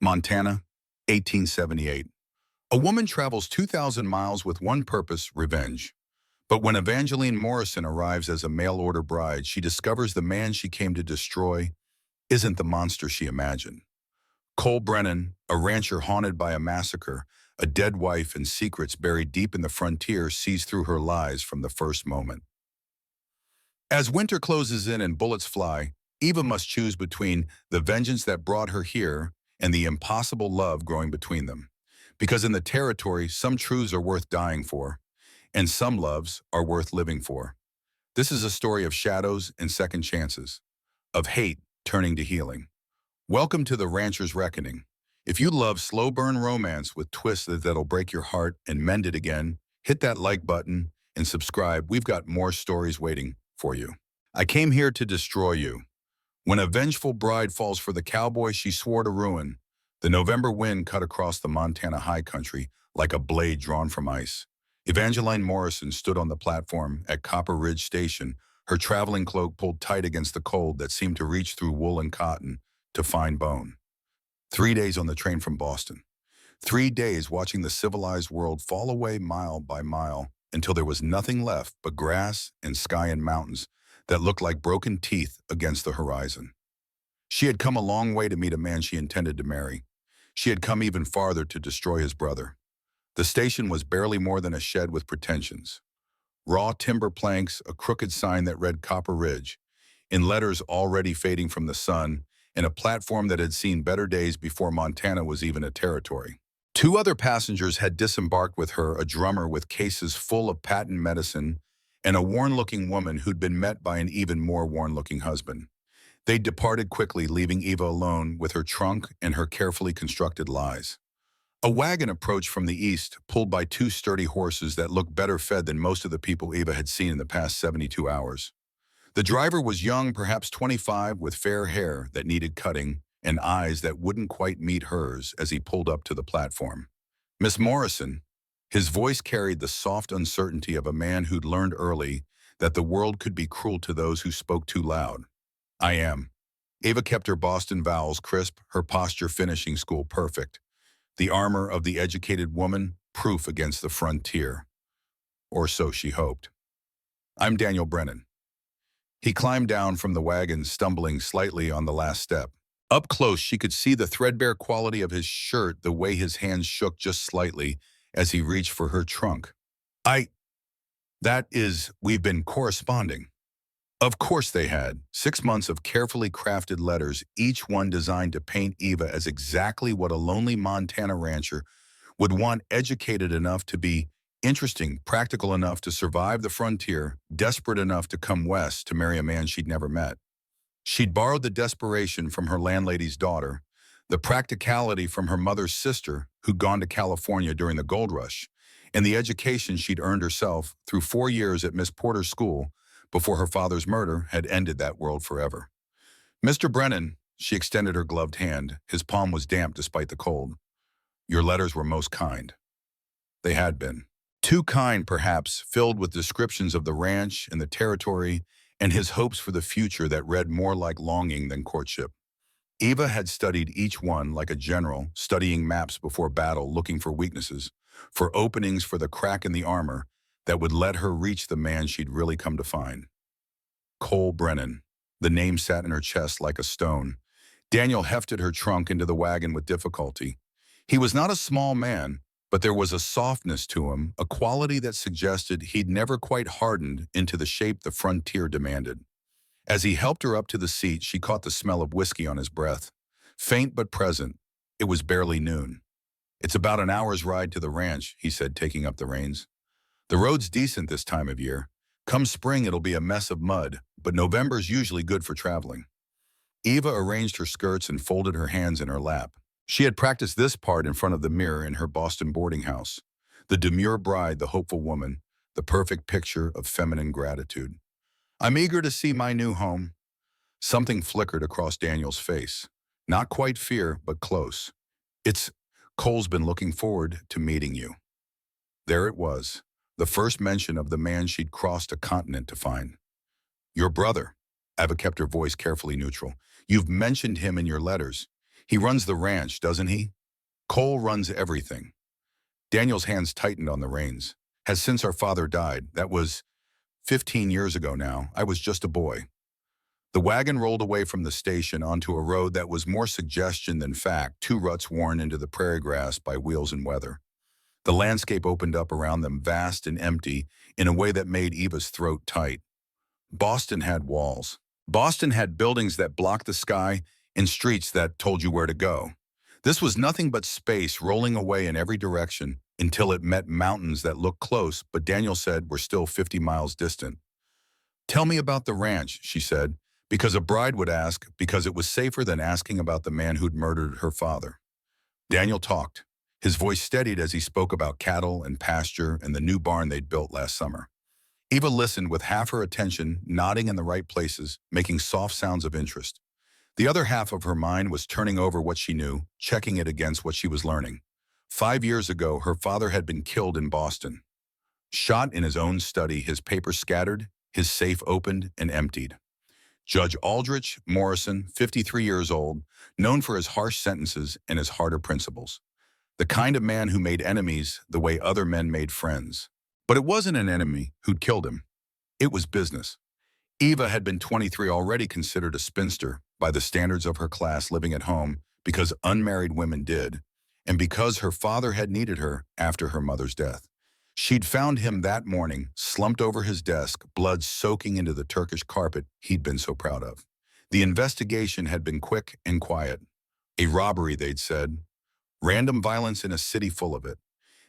Montana, 1878. A woman travels 2,000 miles with one purpose, revenge. But when Evangeline Morrison arrives as a mail-order bride, she discovers the man she came to destroy isn't the monster she imagined. Cole Brennan, a rancher haunted by a massacre, a dead wife and secrets buried deep in the frontier, sees through her lies from the first moment. As winter closes in and bullets fly, Eva must choose between the vengeance that brought her here and the impossible love growing between them. Because in the territory, some truths are worth dying for, and some loves are worth living for. This is a story of shadows and second chances, of hate turning to healing. Welcome to the Rancher's Reckoning. If you love slow burn romance with twists that'll break your heart and mend it again, hit that like button and subscribe. We've got more stories waiting for you. I came here to destroy you. When a vengeful bride falls for the cowboy she swore to ruin, the November wind cut across the Montana high country like a blade drawn from ice. Evangeline Morrison stood on the platform at Copper Ridge Station, her traveling cloak pulled tight against the cold that seemed to reach through wool and cotton to fine bone. 3 days on the train from Boston. 3 days watching the civilized world fall away mile by mile until there was nothing left but grass and sky and mountains that looked like broken teeth against the horizon. She had come a long way to meet a man she intended to marry. She had come even farther to destroy his brother. The station was barely more than a shed with pretensions. Raw timber planks, a crooked sign that read Copper Ridge, in letters already fading from the sun, and a platform that had seen better days before Montana was even a territory. 2 other passengers had disembarked with her, a drummer with cases full of patent medicine, and a worn-looking woman who'd been met by an even more worn-looking husband. They departed quickly, leaving Eva alone with her trunk and her carefully constructed lies. A wagon approached from the east, pulled by 2 sturdy horses that looked better fed than most of the people Eva had seen in the past 72 hours. The driver was young, perhaps 25, with fair hair that needed cutting and eyes that wouldn't quite meet hers as he pulled up to the platform. Miss Morrison, his voice carried the soft uncertainty of a man who'd learned early that the world could be cruel to those who spoke too loud. I am. Eva kept her Boston vowels crisp, her posture finishing school perfect. The armor of the educated woman, proof against the frontier. Or so she hoped. I'm Daniel Brennan. He climbed down from the wagon, stumbling slightly on the last step. Up close, she could see the threadbare quality of his shirt, the way his hands shook just slightly as he reached for her trunk. We've been corresponding. Of course they had. 6 months of carefully crafted letters, each one designed to paint Eva as exactly what a lonely Montana rancher would want: educated enough to be interesting, practical enough to survive the frontier, desperate enough to come west to marry a man she'd never met. She'd borrowed the desperation from her landlady's daughter, the practicality from her mother's sister who'd gone to California during the gold rush, and the education she'd earned herself through 4 years at Miss Porter's school before her father's murder had ended that world forever. Mr. Brennan, she extended her gloved hand. His palm was damp despite the cold. Your letters were most kind. They had been. Too kind, perhaps, filled with descriptions of the ranch and the territory and his hopes for the future that read more like longing than courtship. Eva had studied each one like a general, studying maps before battle, looking for weaknesses, for openings for the crack in the armor that would let her reach the man she'd really come to find. Cole Brennan. The name sat in her chest like a stone. Daniel hefted her trunk into the wagon with difficulty. He was not a small man, but there was a softness to him, a quality that suggested he'd never quite hardened into the shape the frontier demanded. As he helped her up to the seat, she caught the smell of whiskey on his breath. Faint but present. It was barely noon. It's about an hour's ride to the ranch, he said, taking up the reins. The road's decent this time of year. Come spring, it'll be a mess of mud, but November's usually good for traveling. Eva arranged her skirts and folded her hands in her lap. She had practiced this part in front of the mirror in her Boston boarding house. The demure bride, the hopeful woman, the perfect picture of feminine gratitude. I'm eager to see my new home. Something flickered across Daniel's face. Not quite fear, but close. Cole's been looking forward to meeting you. There it was, the first mention of the man she'd crossed a continent to find. Your brother. Eva kept her voice carefully neutral. You've mentioned him in your letters. He runs the ranch, doesn't he? Cole runs everything. Daniel's hands tightened on the reins. Has since our father died. That was 15 years ago now. I was just a boy. The wagon rolled away from the station onto a road that was more suggestion than fact, two ruts worn into the prairie grass by wheels and weather. The landscape opened up around them, vast and empty, in a way that made Eva's throat tight. Boston had walls. Boston had buildings that blocked the sky and streets that told you where to go. This was nothing but space rolling away in every direction until it met mountains that looked close, but Daniel said were still 50 miles distant. Tell me about the ranch, she said, because a bride would ask, because it was safer than asking about the man who'd murdered her father. Daniel talked. His voice steadied as he spoke about cattle and pasture and the new barn they'd built last summer. Eva listened with half her attention, nodding in the right places, making soft sounds of interest. The other half of her mind was turning over what she knew, checking it against what she was learning. 5 years ago, her father had been killed in Boston. Shot in his own study, his papers scattered, his safe opened and emptied. Judge Aldrich Morrison, 53 years old, known for his harsh sentences and his harder principles. The kind of man who made enemies the way other men made friends. But it wasn't an enemy who'd killed him. It was business. Eva had been 23, already considered a spinster by the standards of her class, living at home because unmarried women did, and because her father had needed her after her mother's death. She'd found him that morning, slumped over his desk, blood soaking into the Turkish carpet he'd been so proud of. The investigation had been quick and quiet. A robbery, they'd said. Random violence in a city full of it.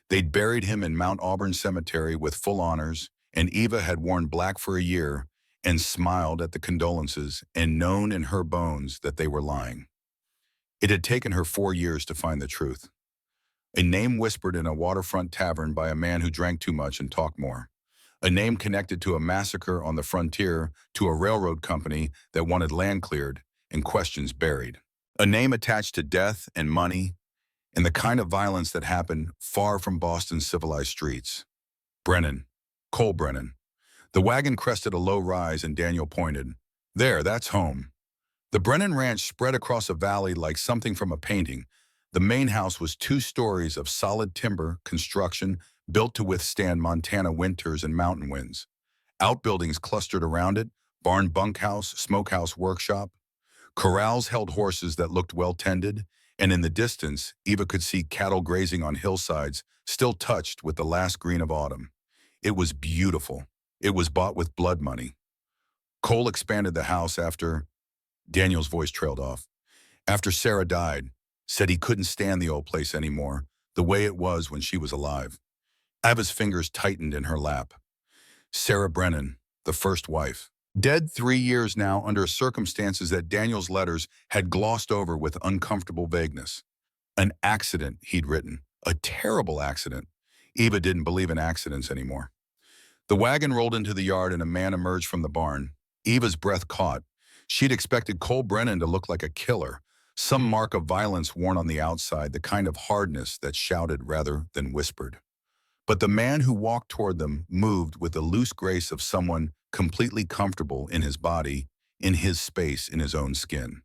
They'd buried him in Mount Auburn Cemetery with full honors, and Eva had worn black for a year and smiled at the condolences and known in her bones that they were lying. It had taken her 4 years to find the truth. A name whispered in a waterfront tavern by a man who drank too much and talked more. A name connected to a massacre on the frontier, to a railroad company that wanted land cleared and questions buried. A name attached to death and money and the kind of violence that happened far from Boston's civilized streets. Brennan. Cole Brennan. The wagon crested a low rise and Daniel pointed. There, that's home. The Brennan Ranch spread across a valley like something from a painting. The main house was 2 stories of solid timber construction built to withstand Montana winters and mountain winds. Outbuildings clustered around it, barn bunkhouse, smokehouse workshop. Corrals held horses that looked well tended, and in the distance, Eva could see cattle grazing on hillsides, still touched with the last green of autumn. It was beautiful. It was bought with blood money. Cole expanded the house after... Daniel's voice trailed off. After Sarah died, said he couldn't stand the old place anymore, the way it was when she was alive. Eva's fingers tightened in her lap. Sarah Brennan, the first wife. Dead 3 years now under circumstances that Daniel's letters had glossed over with uncomfortable vagueness. An accident, he'd written. A terrible accident. Eva didn't believe in accidents anymore. The wagon rolled into the yard and a man emerged from the barn. Eva's breath caught. She'd expected Cole Brennan to look like a killer, some mark of violence worn on the outside, the kind of hardness that shouted rather than whispered. But the man who walked toward them moved with the loose grace of someone completely comfortable in his body, in his space, in his own skin.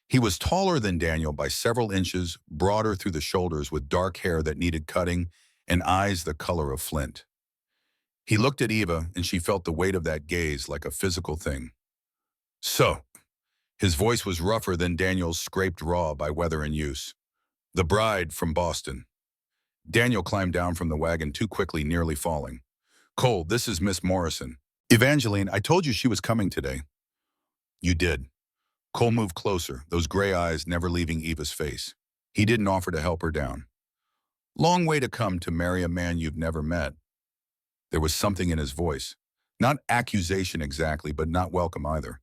He was taller than Daniel by several inches, broader through the shoulders, with dark hair that needed cutting and eyes the color of flint. He looked at Eva, and she felt the weight of that gaze like a physical thing. So, his voice was rougher than Daniel's, scraped raw by weather and use. The bride from Boston. Daniel climbed down from the wagon too quickly, nearly falling. Cole, this is Miss Morrison. Evangeline, I told you she was coming today. You did. Cole moved closer, those gray eyes never leaving Eva's face. He didn't offer to help her down. Long way to come to marry a man you've never met. There was something in his voice. Not accusation exactly, but not welcome either.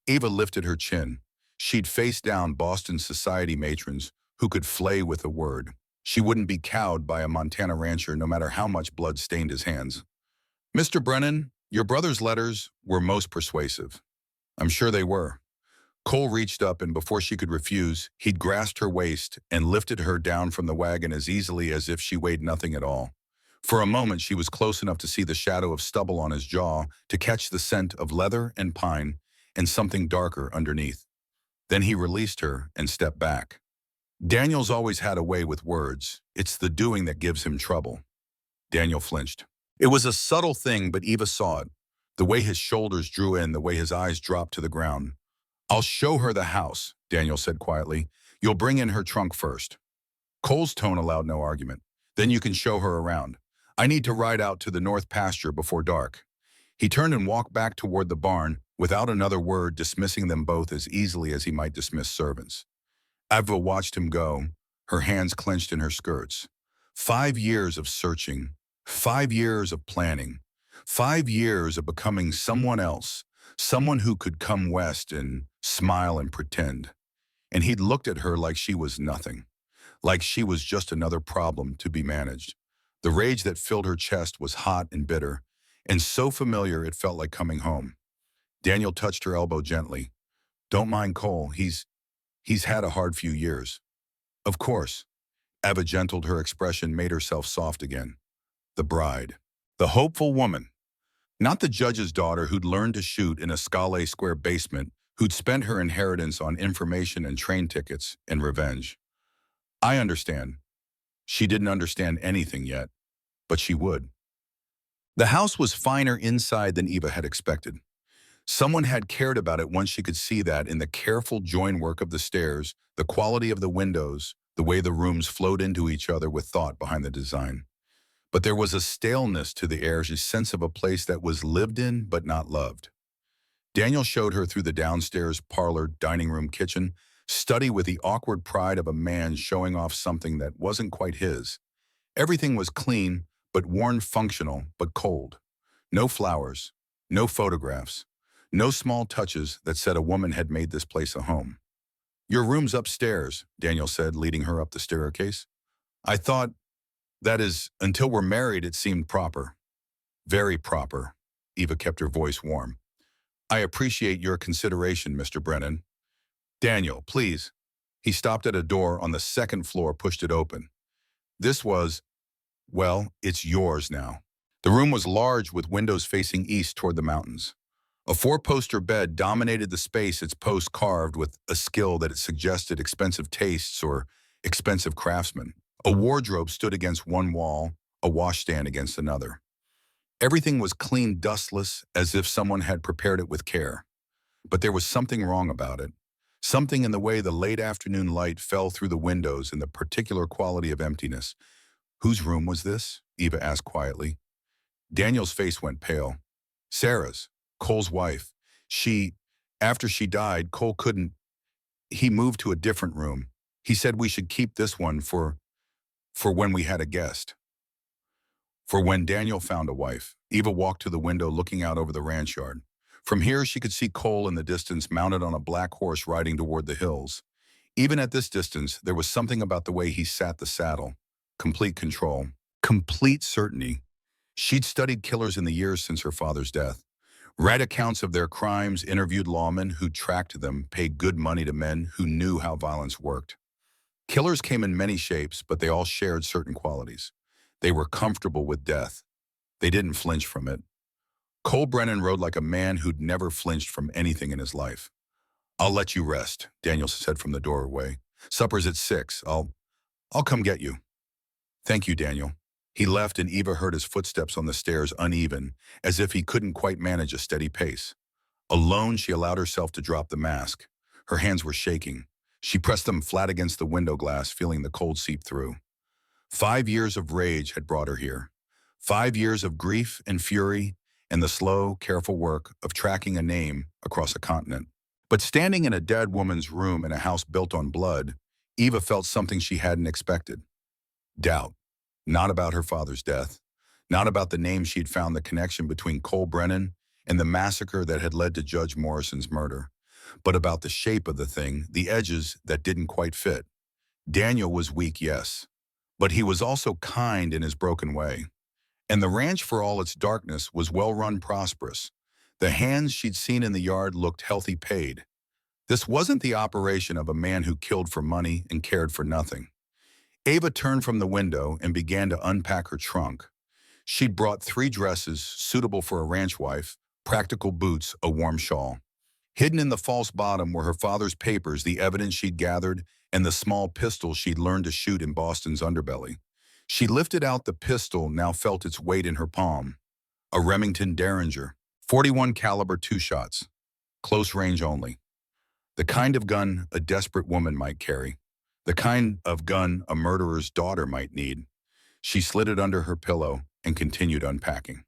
Eva lifted her chin. She'd faced down Boston society matrons who could flay with a word. She wouldn't be cowed by a Montana rancher no matter how much blood stained his hands. Mr. Brennan, your brother's letters were most persuasive. I'm sure they were. Cole reached up, and before she could refuse, he'd grasped her waist and lifted her down from the wagon as easily as if she weighed nothing at all. For a moment, she was close enough to see the shadow of stubble on his jaw, to catch the scent of leather and pine and something darker underneath. Then he released her and stepped back. Daniel's always had a way with words. It's the doing that gives him trouble. Daniel flinched. It was a subtle thing, but Eva saw it. The way his shoulders drew in, the way his eyes dropped to the ground. I'll show her the house, Daniel said quietly. You'll bring in her trunk first. Cole's tone allowed no argument. Then you can show her around. I need to ride out to the north pasture before dark. He turned and walked back toward the barn, without another word, dismissing them both as easily as he might dismiss servants. Ava watched him go, her hands clenched in her skirts. 5 years of searching, 5 years of planning, 5 years of becoming someone else, someone who could come west and smile and pretend. And he'd looked at her like she was nothing, like she was just another problem to be managed. The rage that filled her chest was hot and bitter, and so familiar it felt like coming home. Daniel touched her elbow gently. Don't mind Cole, he's had a hard few years. Of course. Eva gentled her expression, made herself soft again. The bride. The hopeful woman. Not the judge's daughter who'd learned to shoot in a Scala Square basement, who'd spent her inheritance on information and train tickets and revenge. I understand. She didn't understand anything yet, but she would. The house was finer inside than Eva had expected. Someone had cared about it once she could see that in the careful join work of the stairs, the quality of the windows, the way the rooms flowed into each other with thought behind the design. But there was a staleness to the air, a sense of a place that was lived in but not loved. Daniel showed her through the downstairs parlor, dining room, kitchen, study with the awkward pride of a man showing off something that wasn't quite his. Everything was clean, but worn, functional, but cold. No flowers, no photographs, no small touches that said a woman had made this place a home. Your room's upstairs, Daniel said, leading her up the staircase. I thought, that is, until we're married, it seemed proper. Very proper. Eva kept her voice warm. I appreciate your consideration, Mr. Brennan. Daniel, please. He stopped at a door on the second floor, pushed it open. This was, well, it's yours now. The room was large with windows facing east toward the mountains. A 4-poster bed dominated the space, its posts carved with a skill that it suggested expensive tastes or expensive craftsmen. A wardrobe stood against one wall, a washstand against another. Everything was clean, dustless, as if someone had prepared it with care. But there was something wrong about it. Something in the way the late afternoon light fell through the windows and the particular quality of emptiness. Whose room was this? Eva asked quietly. Daniel's face went pale. Sarah's, Cole's wife. After she died, Cole couldn't. He moved to a different room. He said we should keep this one for when we had a guest. For when Daniel found a wife. Eva walked to the window looking out over the ranch yard. From here she could see Cole in the distance, mounted on a black horse riding toward the hills. Even at this distance, there was something about the way he sat the saddle. Complete control. Complete certainty. She'd studied killers in the years since her father's death. Read accounts of their crimes, interviewed lawmen who tracked them, paid good money to men who knew how violence worked. Killers came in many shapes, but they all shared certain qualities. They were comfortable with death. They didn't flinch from it. Cole Brennan rode like a man who'd never flinched from anything in his life. I'll let you rest, Daniel said from the doorway. Supper's at 6. I'll come get you. Thank you, Daniel. He left and Eva heard his footsteps on the stairs, uneven, as if he couldn't quite manage a steady pace. Alone, she allowed herself to drop the mask. Her hands were shaking. She pressed them flat against the window glass, feeling the cold seep through. 5 years of rage had brought her here. 5 years of grief and fury and the slow, careful work of tracking a name across a continent. But standing in a dead woman's room in a house built on blood, Eva felt something she hadn't expected. Doubt. Not about her father's death. Not about the name she'd found the connection between Cole Brennan and the massacre that had led to Judge Morrison's murder. But about the shape of the thing, the edges that didn't quite fit. Daniel was weak, yes. But he was also kind in his broken way. And the ranch, for all its darkness, was well-run, prosperous. The hands she'd seen in the yard looked healthy, paid. This wasn't the operation of a man who killed for money and cared for nothing. Ava turned from the window and began to unpack her trunk. She'd brought 3 dresses suitable for a ranch wife, practical boots, a warm shawl. Hidden in the false bottom were her father's papers, the evidence she'd gathered, and the small pistol she'd learned to shoot in Boston's underbelly. She lifted out the pistol, now felt its weight in her palm. A Remington Derringer, 41 caliber 2 shots, close range only. The kind of gun a desperate woman might carry. The kind of gun a murderer's daughter might need. She slid it under her pillow and continued unpacking.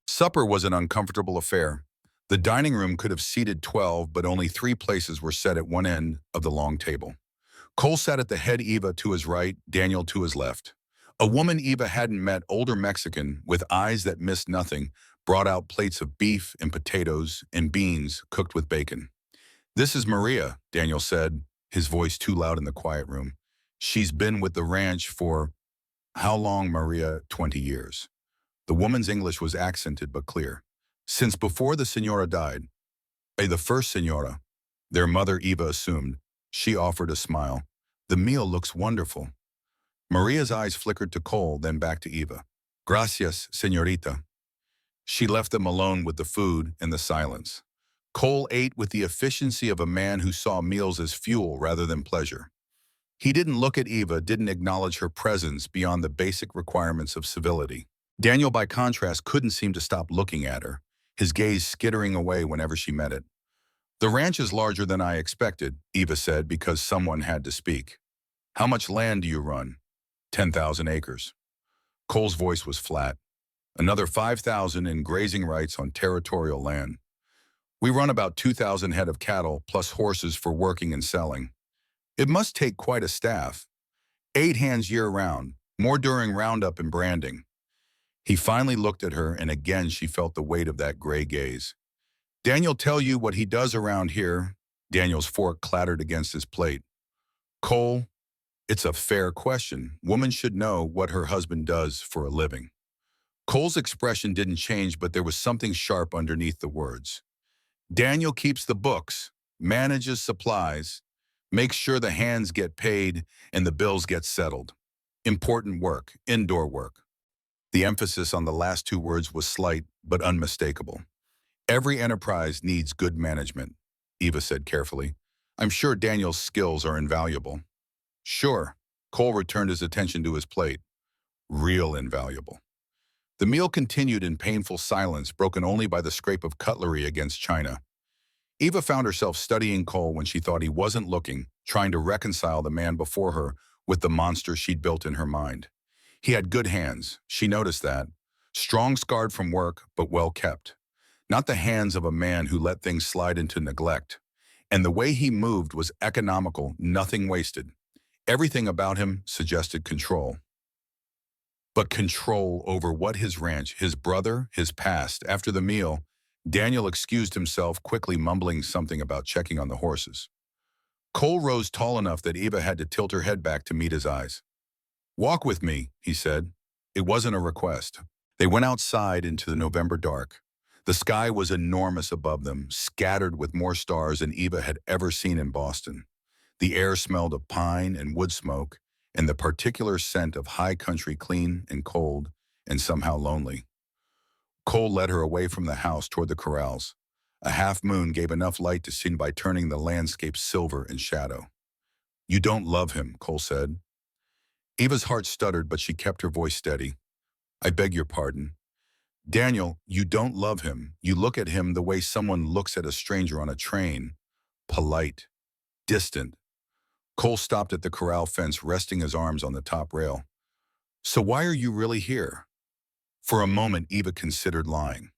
Supper was an uncomfortable affair. The dining room could have seated 12, but only 3 places were set at one end of the long table. Cole sat at the head, Eva to his right, Daniel to his left. A woman Eva hadn't met, older Mexican, with eyes that missed nothing, brought out plates of beef and potatoes and beans cooked with bacon. "This is Maria," Daniel said, his voice too loud in the quiet room. "She's been with the ranch for—" "How long, Maria?" "20 years. The woman's English was accented but clear. "Since before the senora died." The first senora," their mother Eva assumed. She offered a smile. "The meal looks wonderful." Maria's eyes flickered to Cole, then back to Eva. "Gracias, señorita." She left them alone with the food and the silence. Cole ate with the efficiency of a man who saw meals as fuel rather than pleasure. He didn't look at Eva, didn't acknowledge her presence beyond the basic requirements of civility. Daniel, by contrast, couldn't seem to stop looking at her, his gaze skittering away whenever she met it. "The ranch is larger than I expected," Eva said, because someone had to speak. "How much land do you run?" 10,000 acres. Cole's voice was flat. "Another 5,000 in grazing rights on territorial land. We run about 2,000 head of cattle, plus horses for working and selling. It must take quite a staff. 8 hands year-round, more during roundup and branding." He finally looked at her, and again she felt the weight of that gray gaze. "Daniel tell you what he does around here?" Daniel's fork clattered against his plate. "Cole, it's a fair question. Woman should know what her husband does for a living." Cole's expression didn't change, but there was something sharp underneath the words. "Daniel keeps the books, manages supplies, makes sure the hands get paid and the bills get settled. Important work, indoor work." The emphasis on the last 2 words was slight but unmistakable. "Every enterprise needs good management," Eva said carefully. "I'm sure Daniel's skills are invaluable." "Sure." Cole returned his attention to his plate. "Real invaluable." The meal continued in painful silence, broken only by the scrape of cutlery against china. Eva found herself studying Cole when she thought he wasn't looking, trying to reconcile the man before her with the monster she'd built in her mind. He had good hands, she noticed that. Strong, scarred from work, but well kept. Not the hands of a man who let things slide into neglect. And the way he moved was economical, nothing wasted. Everything about him suggested control. But control over what? His ranch, his brother, his past. After the meal, Daniel excused himself, quickly mumbling something about checking on the horses. Cole rose tall enough that Eva had to tilt her head back to meet his eyes. "Walk with me," he said. It wasn't a request. They went outside into the November dark. The sky was enormous above them, scattered with more stars than Eva had ever seen in Boston. The air smelled of pine and wood smoke, and the particular scent of high country, clean and cold, and somehow lonely. Cole led her away from the house toward the corrals. A half moon gave enough light to see by turning the landscape silver and shadow. "You don't love him," Cole said. Eva's heart stuttered, but she kept her voice steady. "I beg your pardon." "Daniel, you don't love him. You look at him the way someone looks at a stranger on a train. Polite. Distant." Cole stopped at the corral fence, resting his arms on the top rail. "So why are you really here?" For a moment, Eva considered lying.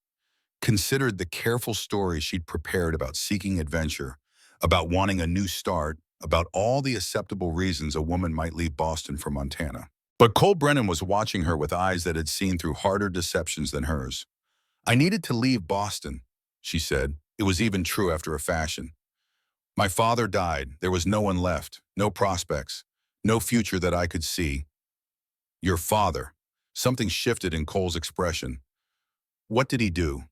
Considered the careful story she'd prepared about seeking adventure, about wanting a new start, about all the acceptable reasons a woman might leave Boston for Montana. But Cole Brennan was watching her with eyes that had seen through harder deceptions than hers. "I needed to leave Boston," she said. It was even true after a fashion. "My father died. There was no one left, no prospects, no future that I could see." "Your father." Something shifted in Cole's expression. "What did he do?"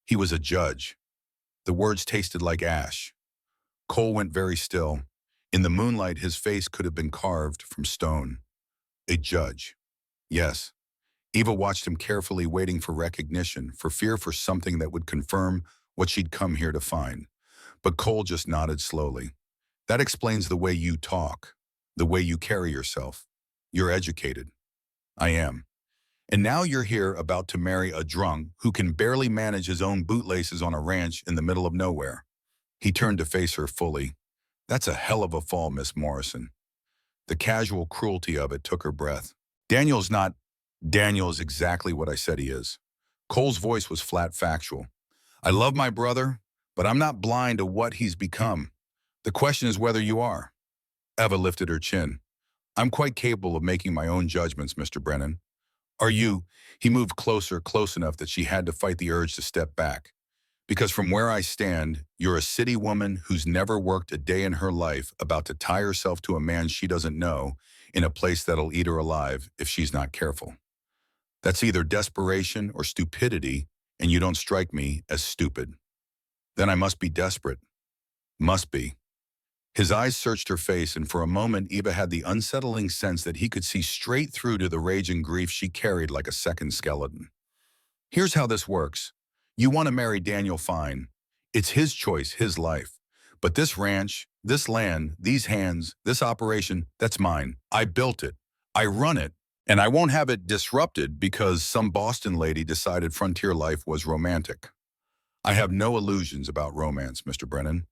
"He was a judge." The words tasted like ash. Cole went very still. In the moonlight, his face could have been carved from stone. "A judge." "Yes." Eva watched him carefully, waiting for recognition, for fear for something that would confirm what she'd come here to find. But Cole just nodded slowly. That explains the way you talk, the way you carry yourself. You're educated. I am. And now you're here about to marry a drunk who can barely manage his own bootlaces on a ranch in the middle of nowhere. He turned to face her fully. That's a hell of a fall, Miss Morrison. The casual cruelty of it took her breath. Daniel's not. Daniel is exactly what I said he is. Cole's voice was flat factual. I love my brother, but I'm not blind to what he's become. The question is whether you are. Eva lifted her chin. I'm quite capable of making my own judgments, Mr. Brennan. Are you? He moved closer, close enough that she had to fight the urge to step back. Because from where I stand, you're a city woman who's never worked a day in her life about to tie herself to a man she doesn't know in a place that'll eat her alive if she's not careful. That's either desperation or stupidity, and you don't strike me as stupid. Then I must be desperate. Must be. His eyes searched her face, and for a moment Eva had the unsettling sense that he could see straight through to the rage and grief she carried like a second skeleton. Here's how this works. You want to marry Daniel, fine. It's his choice, his life. But this ranch, this land, these hands, this operation, that's mine. I built it. I run it. And I won't have it disrupted because some Boston lady decided frontier life was romantic. I have no illusions about romance, Mr. Brennan.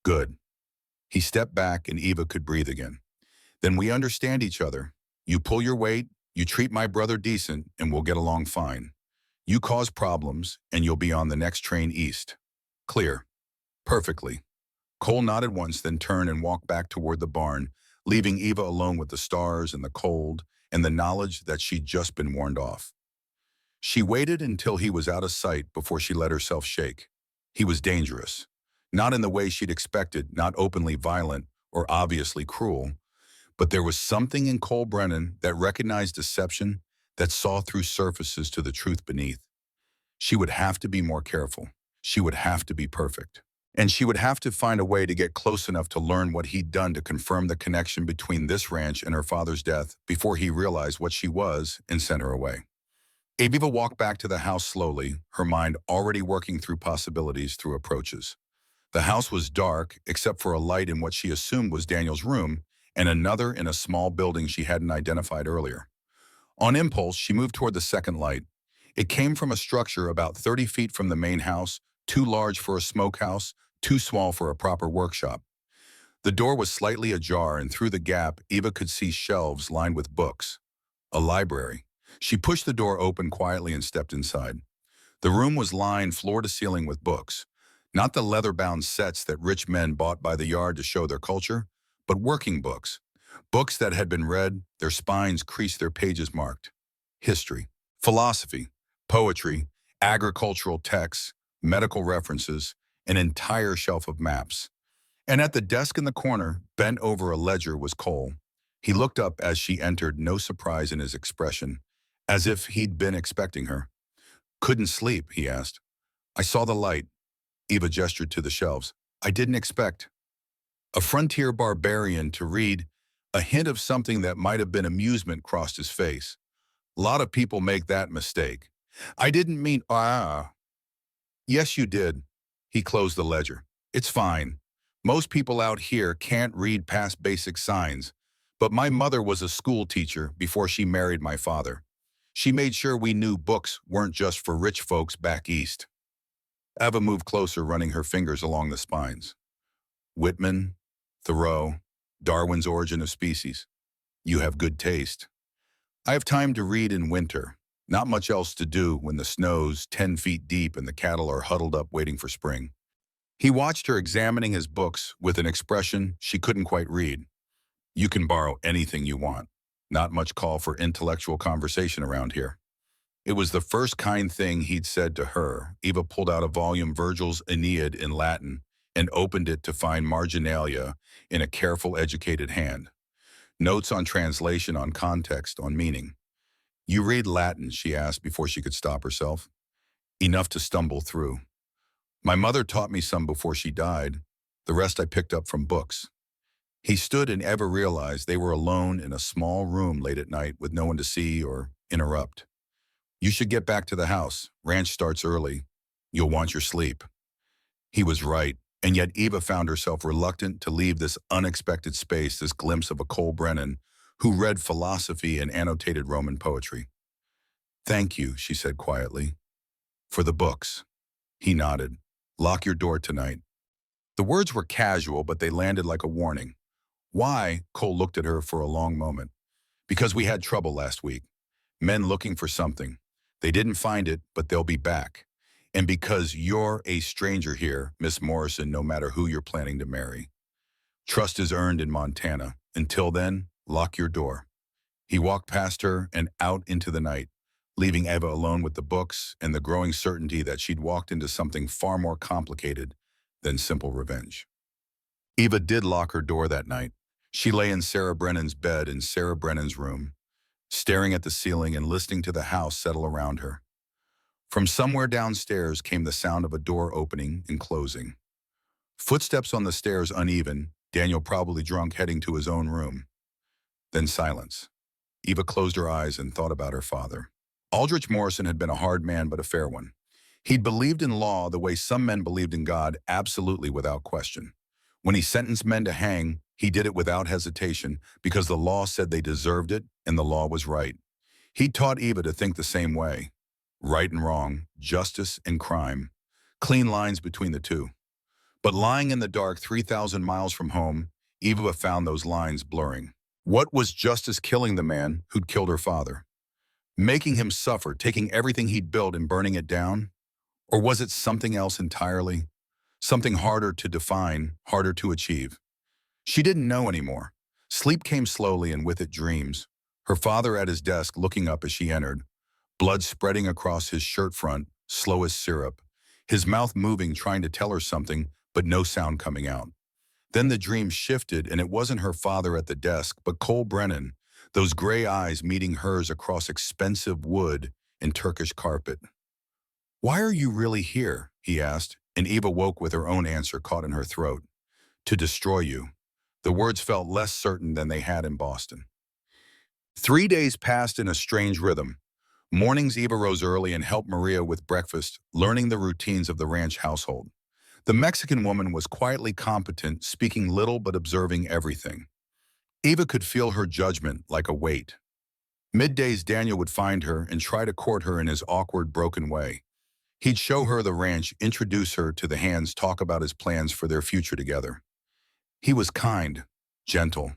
Good. He stepped back and Eva could breathe again. Then we understand each other. You pull your weight, you treat my brother decent, and we'll get along fine. You cause problems, and you'll be on the next train east. Clear. Perfectly. Cole nodded once, then turned and walked back toward the barn, leaving Eva alone with the stars and the cold and the knowledge that she'd just been warned off. She waited until he was out of sight before she let herself shake. He was dangerous. Not in the way she'd expected, not openly violent or obviously cruel, but there was something in Cole Brennan that recognized deception, that saw through surfaces to the truth beneath. She would have to be more careful. She would have to be perfect. And she would have to find a way to get close enough to learn what he'd done to confirm the connection between this ranch and her father's death before he realized what she was and sent her away. Eva walked back to the house slowly, her mind already working through possibilities through approaches. The house was dark, except for a light in what she assumed was Daniel's room and another in a small building she hadn't identified earlier. On impulse, she moved toward the second light. It came from a structure about 30 feet from the main house, too large for a smokehouse, too small for a proper workshop. The door was slightly ajar, and through the gap, Eva could see shelves lined with books. A library. She pushed the door open quietly and stepped inside. The room was lined floor to ceiling with books. Not the leather-bound sets that rich men bought by the yard to show their culture, but working books. Books that had been read, their spines creased, their pages marked. History, philosophy, poetry, agricultural texts, medical references, an entire shelf of maps. And at the desk in the corner, bent over a ledger, was Cole. He looked up as she entered, no surprise in his expression, as if he'd been expecting her. Couldn't sleep, he asked. I saw the light. Eva gestured to the shelves. I didn't expect a frontier barbarian to read. A hint of something that might have been amusement crossed his face. A lot of people make that mistake. I didn't mean, Yes, you did. He closed the ledger. It's fine. Most people out here can't read past basic signs, but my mother was a school teacher before she married my father. She made sure we knew books weren't just for rich folks back east. Eva moved closer, running her fingers along the spines. Whitman, Thoreau, Darwin's Origin of Species. You have good taste. I have time to read in winter. Not much else to do when the snow's 10 feet deep and the cattle are huddled up waiting for spring. He watched her examining his books with an expression she couldn't quite read. You can borrow anything you want. Not much call for intellectual conversation around here. It was the first kind thing he'd said to her. Eva pulled out a volume, Virgil's Aeneid in Latin, and opened it to find marginalia in a careful, educated hand. Notes on translation, on context, on meaning. You read Latin, she asked before she could stop herself. Enough to stumble through. My mother taught me some before she died. The rest I picked up from books. He stood, and Eva realized they were alone in a small room late at night with no one to see or interrupt. You should get back to the house. Ranch starts early. You'll want your sleep. He was right, And yet Eva found herself reluctant to leave this unexpected space, this glimpse of a Cole Brennan who read philosophy and annotated Roman poetry. "Thank you," she said quietly. "For the books." He nodded. "Lock your door tonight." The words were casual, but they landed like a warning. "Why?" Cole looked at her for a long moment. "Because we had trouble last week. Men looking for something. They didn't find it, but they'll be back. And because you're a stranger here, Miss Morrison, no matter who you're planning to marry. Trust is earned in Montana. Until then, lock your door." He walked past her and out into the night, leaving Eva alone with the books and the growing certainty that she'd walked into something far more complicated than simple revenge. Eva did lock her door that night. She lay in Sarah Brennan's bed in Sarah Brennan's room, staring at the ceiling and listening to the house settle around her. From somewhere downstairs came the sound of a door opening and closing. Footsteps on the stairs uneven, Daniel probably drunk heading to his own room. Then silence. Eva closed her eyes and thought about her father. Aldrich Morrison had been a hard man but a fair one. He'd believed in law the way some men believed in God, absolutely without question. When he sentenced men to hang, he did it without hesitation because the law said they deserved it and the law was right. He taught Eva to think the same way. Right and wrong, justice and crime. Clean lines between the two. But lying in the dark 3,000 miles from home, Eva found those lines blurring. What was justice killing the man who'd killed her father? Making him suffer, taking everything he'd built and burning it down? Or was it something else entirely? Something harder to define, harder to achieve? She didn't know anymore. Sleep came slowly and with it dreams. Her father at his desk looking up as she entered, blood spreading across his shirt front, slow as syrup, his mouth moving trying to tell her something, but no sound coming out. Then the dream shifted and it wasn't her father at the desk, but Cole Brennan, those gray eyes meeting hers across expensive wood and Turkish carpet. "Why are you really here?" he asked, and Eva woke with her own answer caught in her throat. "To destroy you." The words felt less certain than they had in Boston. 3 days passed in a strange rhythm. Mornings Eva rose early and helped Maria with breakfast, learning the routines of the ranch household. The Mexican woman was quietly competent, speaking little but observing everything. Eva could feel her judgment like a weight. Middays Daniel would find her and try to court her in his awkward, broken way. He'd show her the ranch, introduce her to the hands, talk about his plans for their future together. He was kind, gentle,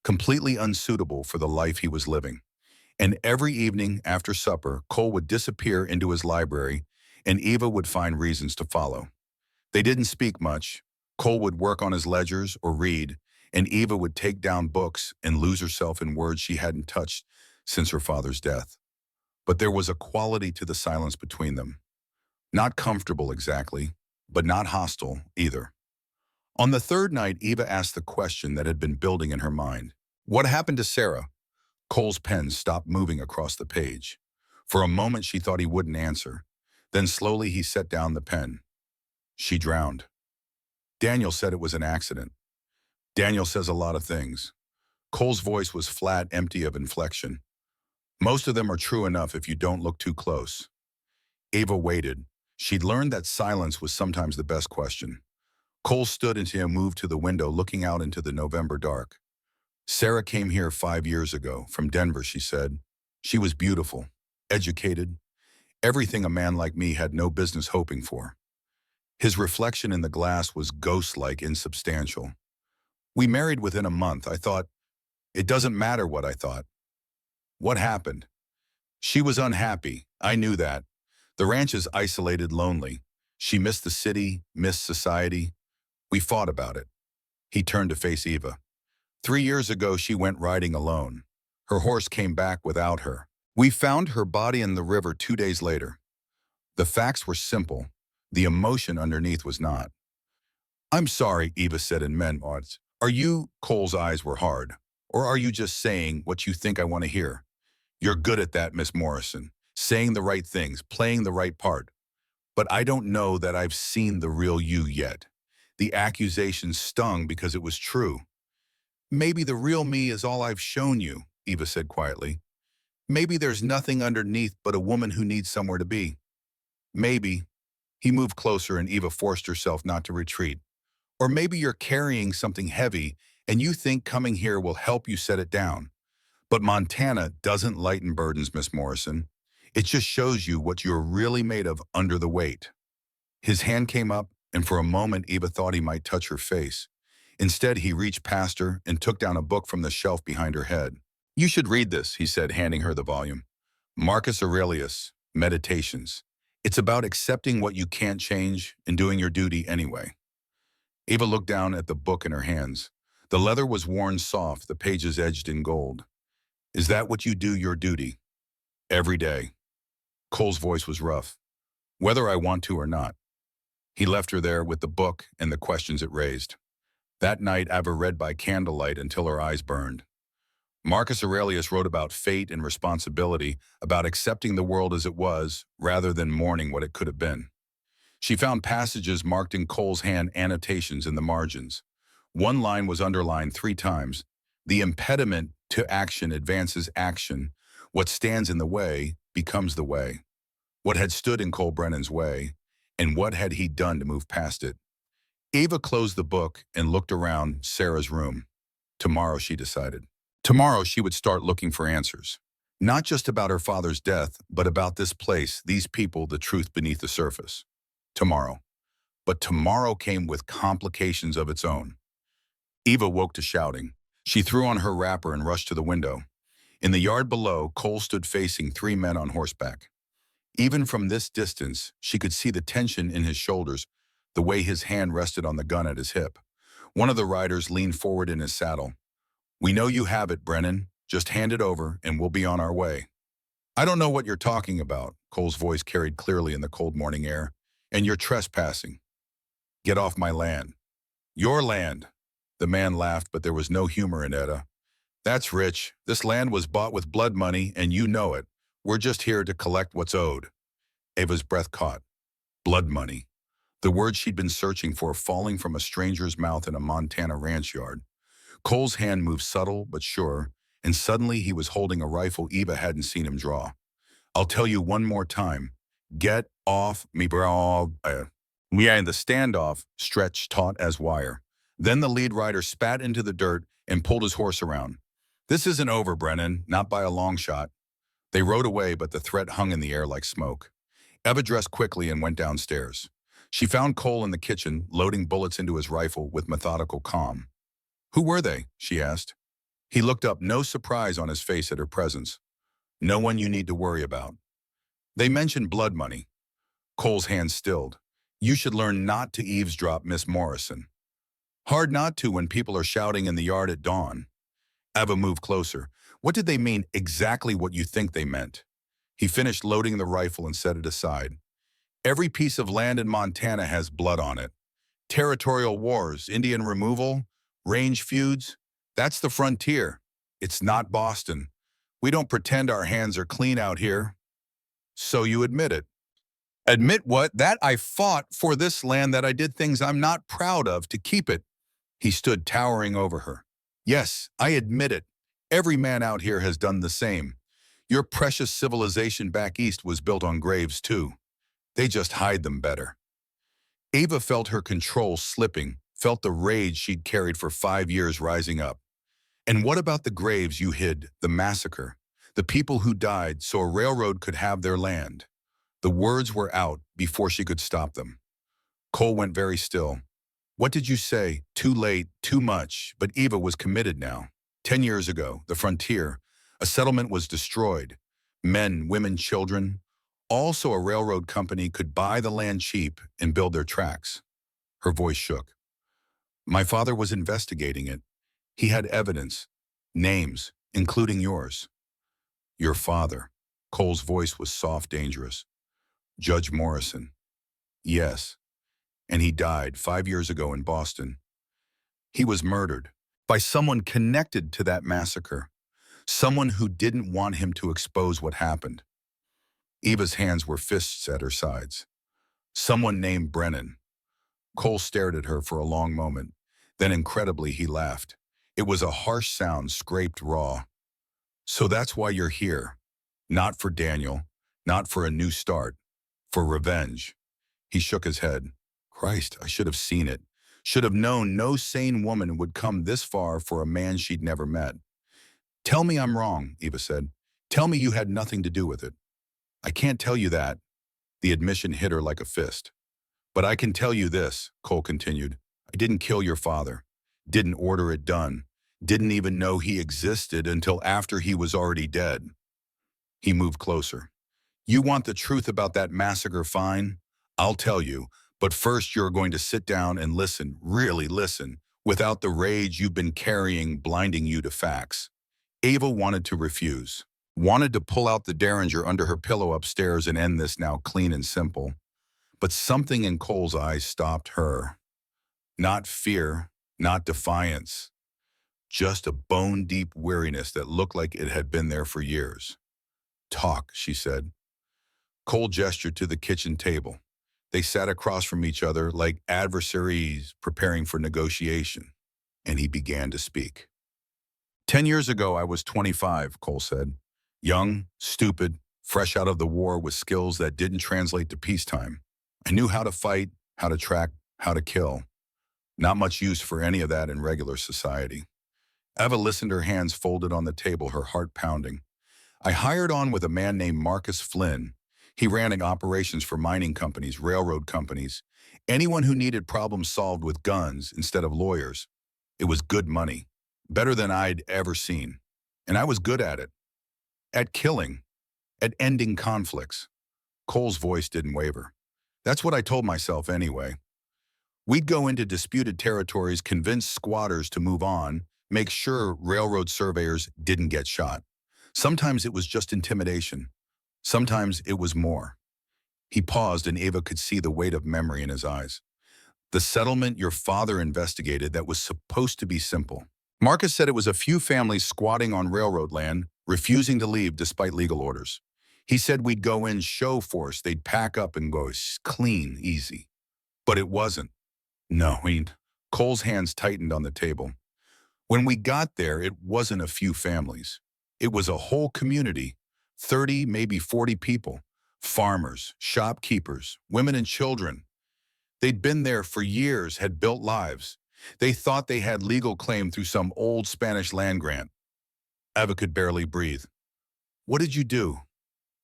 completely unsuitable for the life he was living. And every evening after supper, Cole would disappear into his library, and Eva would find reasons to follow. They didn't speak much. Cole would work on his ledgers or read, and Eva would take down books and lose herself in words she hadn't touched since her father's death. But there was a quality to the silence between them. Not comfortable exactly, but not hostile either. On the third night, Eva asked the question that had been building in her mind. What happened to Sarah? Cole's pen stopped moving across the page. For a moment, she thought he wouldn't answer. Then slowly he set down the pen. She drowned. Daniel said it was an accident. Daniel says a lot of things. Cole's voice was flat, empty of inflection. Most of them are true enough if you don't look too close. Eva waited. She'd learned that silence was sometimes the best question. Cole stood until he moved to the window, looking out into the November dark. Sarah came here 5 years ago, from Denver, she said. She was beautiful, educated, everything a man like me had no business hoping for. His reflection in the glass was ghost-like insubstantial. We married within a month. I thought, it doesn't matter what I thought. What happened? She was unhappy. I knew that. The ranch is isolated, lonely. She missed the city, missed society. We fought about it. He turned to face Eva. 3 years ago, she went riding alone. Her horse came back without her. We found her body in the river 2 days later. The facts were simple. The emotion underneath was not. I'm sorry, Eva said in words. Are you, Cole's eyes were hard, or are you just saying what you think I want to hear? You're good at that, Miss Morrison, saying the right things, playing the right part. But I don't know that I've seen the real you yet. The accusation stung because it was true. Maybe the real me is all I've shown you, Eva said quietly. Maybe there's nothing underneath but a woman who needs somewhere to be. Maybe. He moved closer and Eva forced herself not to retreat. Or maybe you're carrying something heavy and you think coming here will help you set it down. But Montana doesn't lighten burdens, Miss Morrison. It just shows you what you're really made of under the weight. His hand came up, and for a moment Eva thought he might touch her face. Instead, he reached past her and took down a book from the shelf behind her head. You should read this, he said, handing her the volume. Marcus Aurelius, Meditations. It's about accepting what you can't change and doing your duty anyway. Eva looked down at the book in her hands. The leather was worn soft, the pages edged in gold. Is that what you do, your duty? Every day. Cole's voice was rough. Whether I want to or not. He left her there with the book and the questions it raised. That night, Ava read by candlelight until her eyes burned. Marcus Aurelius wrote about fate and responsibility, about accepting the world as it was, rather than mourning what it could have been. She found passages marked in Cole's hand annotations in the margins. One line was underlined 3 times. The impediment to action advances action. What stands in the way becomes the way. What had stood in Cole Brennan's way, and what had he done to move past it? Ava closed the book and looked around Sarah's room. Tomorrow, she decided. Tomorrow, she would start looking for answers. Not just about her father's death, but about this place, these people, the truth beneath the surface. Tomorrow. But tomorrow came with complications of its own. Eva woke to shouting. She threw on her wrapper and rushed to the window. In the yard below, Cole stood facing 3 men on horseback. Even from this distance, she could see the tension in his shoulders, the way his hand rested on the gun at his hip. One of the riders leaned forward in his saddle. We know you have it, Brennan. Just hand it over and we'll be on our way. I don't know what you're talking about, Cole's voice carried clearly in the cold morning air. And you're trespassing. Get off my land. Your land. The man laughed, but there was no humor in Etta. That's rich. This land was bought with blood money, and you know it. We're just here to collect what's owed. Ava's breath caught. Blood money. The word she'd been searching for falling from a stranger's mouth in a Montana ranch yard. Cole's hand moved subtle but sure, and suddenly he was holding a rifle Eva hadn't seen him draw. I'll tell you one more time. Get off me, bro. Yeah, the standoff stretched taut as wire. Then the lead rider spat into the dirt and pulled his horse around. This isn't over, Brennan, not by a long shot. They rode away, but the threat hung in the air like smoke. Eva dressed quickly and went downstairs. She found Cole in the kitchen, loading bullets into his rifle with methodical calm. Who were they? She asked. He looked up, no surprise on his face at her presence. No one you need to worry about. They mentioned blood money. Cole's hand stilled. You should learn not to eavesdrop, Miss Morrison. Hard not to when people are shouting in the yard at dawn. Eva moved closer. What did they mean exactly what you think they meant? He finished loading the rifle and set it aside. Every piece of land in Montana has blood on it. Territorial wars, Indian removal, range feuds. That's the frontier. It's not Boston. We don't pretend our hands are clean out here. So you admit it. Admit what? That I fought for this land, that I did things I'm not proud of to keep it. He stood towering over her. Yes, I admit it. Every man out here has done the same. Your precious civilization back east was built on graves too. They just hide them better. Ava felt her control slipping, felt the rage she'd carried for 5 years rising up. And what about the graves you hid, the massacre? The people who died so a railroad could have their land. The words were out before she could stop them. Cole went very still. What did you say? Too late, too much. But Eva was committed now. 10 years ago, the frontier, a settlement was destroyed. Men, women, children. Also a railroad company could buy the land cheap and build their tracks. Her voice shook. My father was investigating it. He had evidence, names, including yours. Your father. Cole's voice was soft, dangerous. Judge Morrison. Yes. And he died 5 years ago in Boston. He was murdered by someone connected to that massacre. Someone who didn't want him to expose what happened. Eva's hands were fists at her sides. Someone named Brennan. Cole stared at her for a long moment. Then incredibly he laughed. It was a harsh sound, scraped raw. So that's why you're here. Not for Daniel, not for a new start, for revenge. He shook his head. Christ, I should have seen it. Should have known no sane woman would come this far for a man she'd never met. Tell me I'm wrong, Eva said. Tell me you had nothing to do with it. I can't tell you that. The admission hit her like a fist. But I can tell you this, Cole continued. I didn't kill your father. Didn't order it done. Didn't even know he existed until after he was already dead. He moved closer. You want the truth about that massacre, fine? I'll tell you, but first you're going to sit down and listen, really listen, without the rage you've been carrying blinding you to facts. Ava wanted to refuse, wanted to pull out the Derringer under her pillow upstairs and end this now clean and simple. But something in Cole's eyes stopped her. Not fear, not defiance, just a bone-deep weariness that looked like it had been there for years. Talk, she said. Cole gestured to the kitchen table. They sat across from each other like adversaries preparing for negotiation, and he began to speak. 10 years ago, I was 25, Cole said. Young, stupid, fresh out of the war with skills that didn't translate to peacetime. I knew how to fight, how to track, how to kill. Not much use for any of that in regular society. Eva listened, her hands folded on the table, her heart pounding. I hired on with a man named Marcus Flynn. He ran operations for mining companies, railroad companies, anyone who needed problems solved with guns instead of lawyers. It was good money, better than I'd ever seen. And I was good at it. At killing, at ending conflicts. Cole's voice didn't waver. That's what I told myself anyway. We'd go into disputed territories, convince squatters to move on, make sure railroad surveyors didn't get shot. Sometimes it was just intimidation. Sometimes it was more. He paused and Ava could see the weight of memory in his eyes. The settlement your father investigated that was supposed to be simple. Marcus said it was a few families squatting on railroad land, refusing to leave despite legal orders. He said we'd go in show force, they'd pack up and go clean, easy. But it wasn't. No, Cole's hands tightened on the table. When we got there, it wasn't a few families. It was a whole community, 30, maybe 40 people, farmers, shopkeepers, women and children. They'd been there for years, had built lives. They thought they had legal claim through some old Spanish land grant. Eva could barely breathe. What did you do?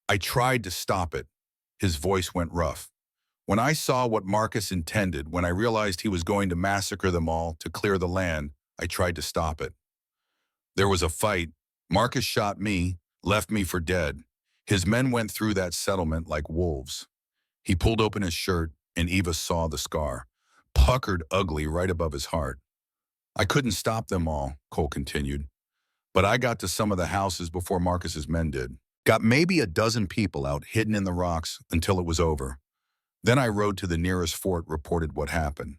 I tried to stop it. His voice went rough. When I saw what Marcus intended, when I realized he was going to massacre them all to clear the land, I tried to stop it. There was a fight. Marcus shot me, left me for dead. His men went through that settlement like wolves. He pulled open his shirt, and Eva saw the scar, puckered ugly right above his heart. I couldn't stop them all, Cole continued. But I got to some of the houses before Marcus's men did. Got maybe a dozen people out hidden in the rocks until it was over. Then I rode to the nearest fort, reported what happened.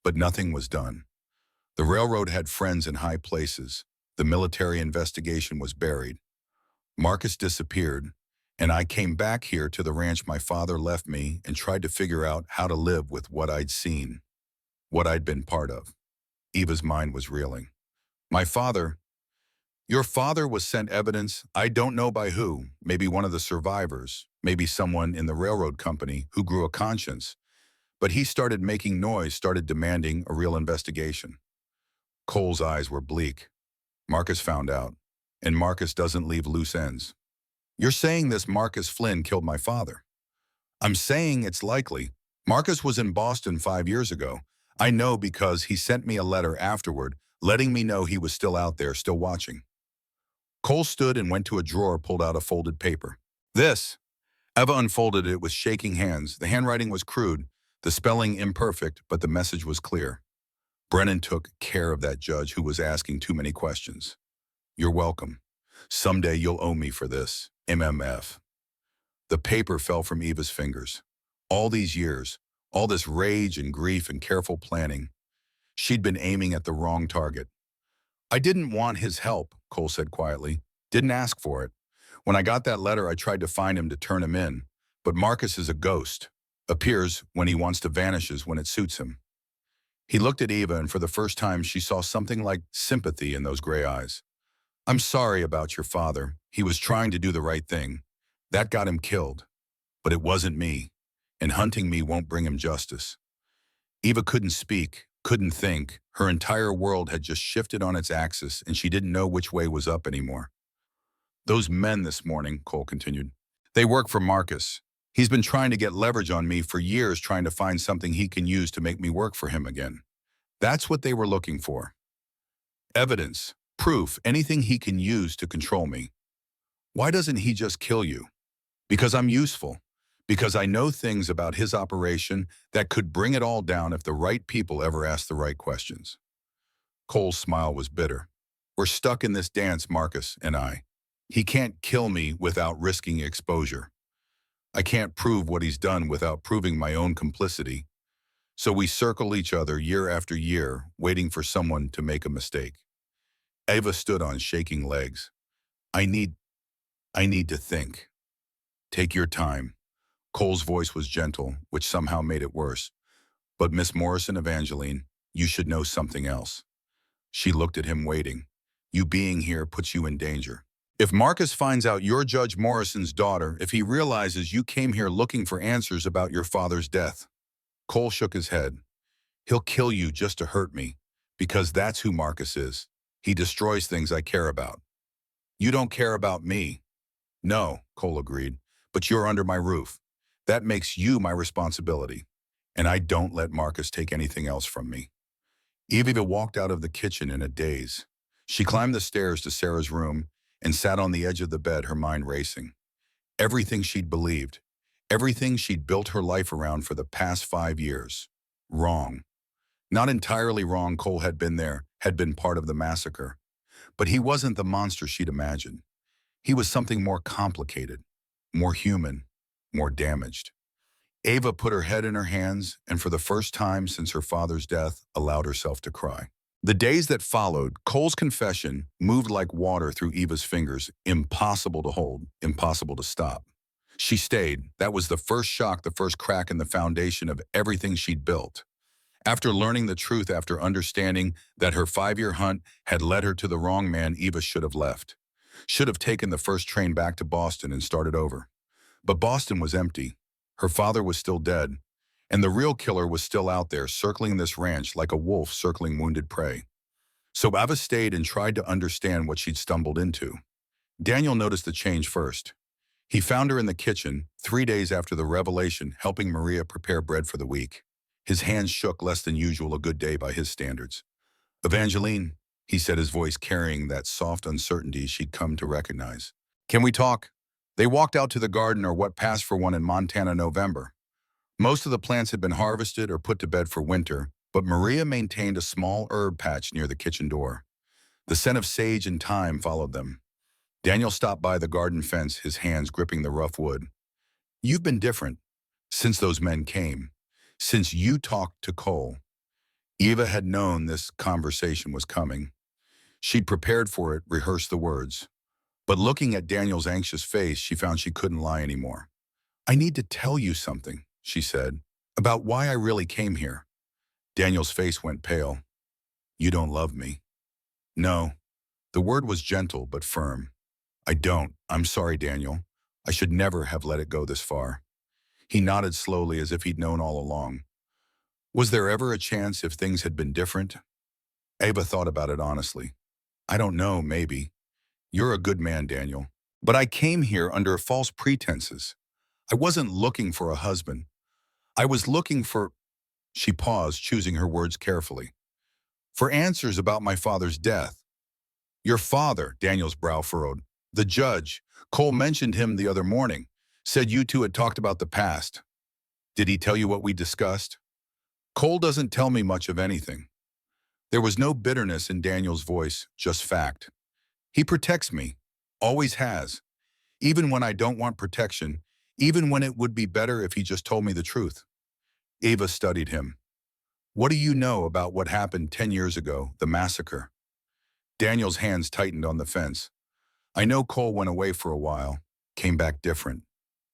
But nothing was done. The railroad had friends in high places. The military investigation was buried. Marcus disappeared, and I came back here to the ranch my father left me and tried to figure out how to live with what I'd seen, what I'd been part of. Eva's mind was reeling. Your father was sent evidence, I don't know by who, maybe one of the survivors, maybe someone in the railroad company who grew a conscience. But he started making noise, started demanding a real investigation. Cole's eyes were bleak. Marcus found out, and Marcus doesn't leave loose ends. You're saying this Marcus Flynn killed my father? I'm saying it's likely. Marcus was in Boston 5 years ago. I know because he sent me a letter afterward, letting me know he was still out there, still watching. Cole stood and went to a drawer, pulled out a folded paper. This. Eva unfolded it with shaking hands. The handwriting was crude, the spelling imperfect, but the message was clear. Brennan took care of that judge who was asking too many questions. You're welcome. Someday you'll owe me for this. MMF. The paper fell from Eva's fingers. All these years, all this rage and grief and careful planning, she'd been aiming at the wrong target. I didn't want his help, Cole said quietly. Didn't ask for it. When I got that letter, I tried to find him to turn him in. But Marcus is a ghost. Appears when he wants to, vanishes when it suits him. He looked at Eva, and for the first time, she saw something like sympathy in those gray eyes. I'm sorry about your father. He was trying to do the right thing. That got him killed. But it wasn't me. And hunting me won't bring him justice. Eva couldn't speak. Couldn't think. Her entire world had just shifted on its axis, and she didn't know which way was up anymore. Those men this morning, Cole continued. They work for Marcus. He's been trying to get leverage on me for years, trying to find something he can use to make me work for him again. That's what they were looking for. Evidence, proof, anything he can use to control me. Why doesn't he just kill you? Because I'm useful. Because I know things about his operation that could bring it all down if the right people ever asked the right questions. Cole's smile was bitter. We're stuck in this dance, Marcus and I. He can't kill me without risking exposure. I can't prove what he's done without proving my own complicity. So we circle each other year after year, waiting for someone to make a mistake. Ava stood on shaking legs. I need to think. Take your time. Cole's voice was gentle, which somehow made it worse. But Miss Morrison, Evangeline, you should know something else. She looked at him, waiting. You being here puts you in danger. If Marcus finds out you're Judge Morrison's daughter, if he realizes you came here looking for answers about your father's death. Cole shook his head. He'll kill you just to hurt me, because that's who Marcus is. He destroys things I care about. You don't care about me. No, Cole agreed, but you're under my roof. That makes you my responsibility. And I don't let Marcus take anything else from me. Eva walked out of the kitchen in a daze. She climbed the stairs to Sarah's room and sat on the edge of the bed, her mind racing. Everything she'd believed, everything she'd built her life around for the past 5 years. Wrong. Not entirely wrong. Cole had been there, had been part of the massacre. But he wasn't the monster she'd imagined. He was something more complicated, more human, more damaged. Ava put her head in her hands and for the first time since her father's death, allowed herself to cry. The days that followed, Cole's confession moved like water through Eva's fingers, impossible to hold, impossible to stop. She stayed. That was the first shock, the first crack in the foundation of everything she'd built. After learning the truth, after understanding that her 5-year hunt had led her to the wrong man, Eva should have left. Should have taken the first train back to Boston and started over. But Boston was empty. Her father was still dead. And the real killer was still out there, circling this ranch like a wolf circling wounded prey. So Ava stayed and tried to understand what she'd stumbled into. Daniel noticed the change first. He found her in the kitchen, 3 days after the revelation, helping Maria prepare bread for the week. His hands shook less than usual, a good day by his standards. Evangeline, he said, his voice carrying that soft uncertainty she'd come to recognize. Can we talk? They walked out to the garden, or what passed for one in Montana November. Most of the plants had been harvested or put to bed for winter, but Maria maintained a small herb patch near the kitchen door. The scent of sage and thyme followed them. Daniel stopped by the garden fence, his hands gripping the rough wood. You've been different since those men came, since you talked to Cole. Eva had known this conversation was coming. She'd prepared for it, rehearsed the words. But looking at Daniel's anxious face, she found she couldn't lie anymore. I need to tell you something, she said, about why I really came here. Daniel's face went pale. You don't love me. No. The word was gentle but firm. I don't. I'm sorry, Daniel. I should never have let it go this far. He nodded slowly as if he'd known all along. Was there ever a chance if things had been different? Ava thought about it honestly. I don't know, maybe. You're a good man, Daniel. But I came here under false pretenses. I wasn't looking for a husband. I was looking for... She paused, choosing her words carefully. For answers about my father's death. Your father, Daniel's brow furrowed. The judge. Cole mentioned him the other morning. Said you two had talked about the past. Did he tell you what we discussed? Cole doesn't tell me much of anything. There was no bitterness in Daniel's voice, just fact. He protects me. Always has. Even when I don't want protection. Even when it would be better if he just told me the truth. Ava studied him. What do you know about what happened 10 years ago, the massacre? Daniel's hands tightened on the fence. I know Cole went away for a while, came back different,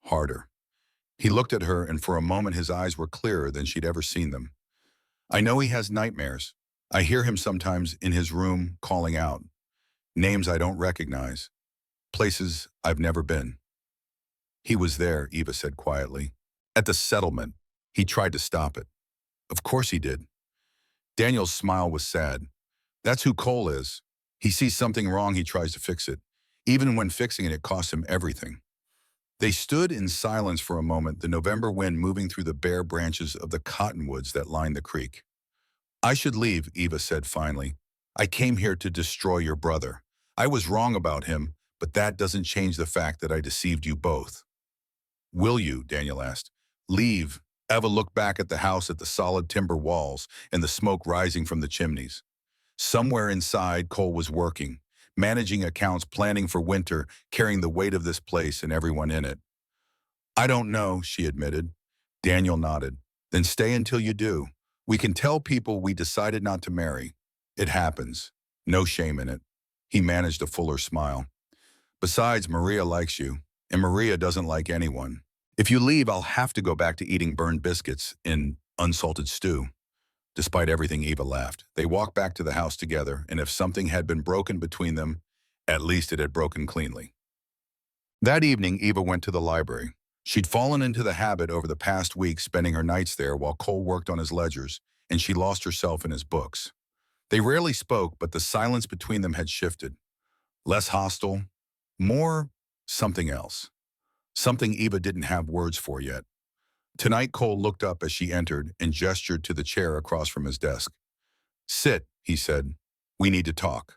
harder. He looked at her, and for a moment his eyes were clearer than she'd ever seen them. I know he has nightmares. I hear him sometimes in his room calling out. Names I don't recognize. Places I've never been. He was there, Eva said quietly. At the settlement. He tried to stop it. Of course he did. Daniel's smile was sad. That's who Cole is. He sees something wrong, he tries to fix it. Even when fixing it, it costs him everything. They stood in silence for a moment, the November wind moving through the bare branches of the cottonwoods that lined the creek. I should leave, Eva said finally. I came here to destroy your brother. I was wrong about him, but that doesn't change the fact that I deceived you both. Will you? Daniel asked. Leave. Eva looked back at the house, at the solid timber walls and the smoke rising from the chimneys. Somewhere inside, Cole was working, managing accounts, planning for winter, carrying the weight of this place and everyone in it. I don't know, she admitted. Daniel nodded. Then stay until you do. We can tell people we decided not to marry. It happens. No shame in it. He managed a fuller smile. Besides, Maria likes you, and Maria doesn't like anyone. If you leave, I'll have to go back to eating burned biscuits in unsalted stew. Despite everything, Eva laughed. They walked back to the house together, and if something had been broken between them, at least it had broken cleanly. That evening, Eva went to the library. She'd fallen into the habit over the past week, spending her nights there while Cole worked on his ledgers, and she lost herself in his books. They rarely spoke, but the silence between them had shifted. Less hostile, more something else. Something Eva didn't have words for yet. Tonight, Cole looked up as she entered and gestured to the chair across from his desk. Sit, he said. We need to talk.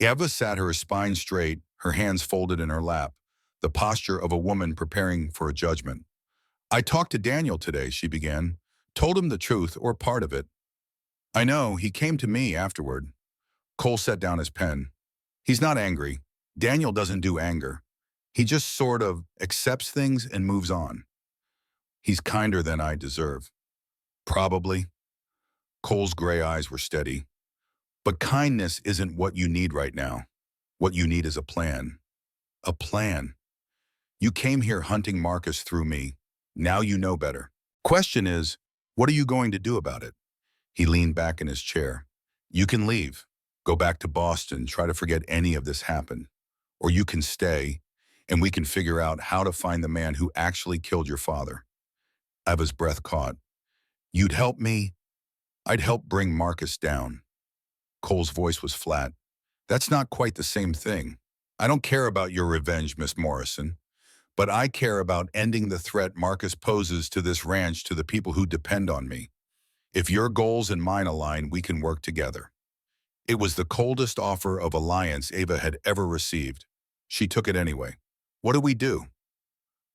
Eva sat, her spine straight, her hands folded in her lap, the posture of a woman preparing for a judgment. I talked to Daniel today, she began. Told him the truth, or part of it. I know, he came to me afterward. Cole set down his pen. He's not angry. Daniel doesn't do anger. He just sort of accepts things and moves on. He's kinder than I deserve. Probably. Cole's gray eyes were steady. But kindness isn't what you need right now. What you need is a plan. A plan. You came here hunting Marcus through me. Now you know better. Question is, what are you going to do about it? He leaned back in his chair. You can leave. Go back to Boston, try to forget any of this happened. Or you can stay, and we can figure out how to find the man who actually killed your father. Eva's breath caught. You'd help me? I'd help bring Marcus down. Cole's voice was flat. That's not quite the same thing. I don't care about your revenge, Miss Morrison, but I care about ending the threat Marcus poses to this ranch, to the people who depend on me. If your goals and mine align, we can work together. It was the coldest offer of alliance Eva had ever received. She took it anyway. What do we do?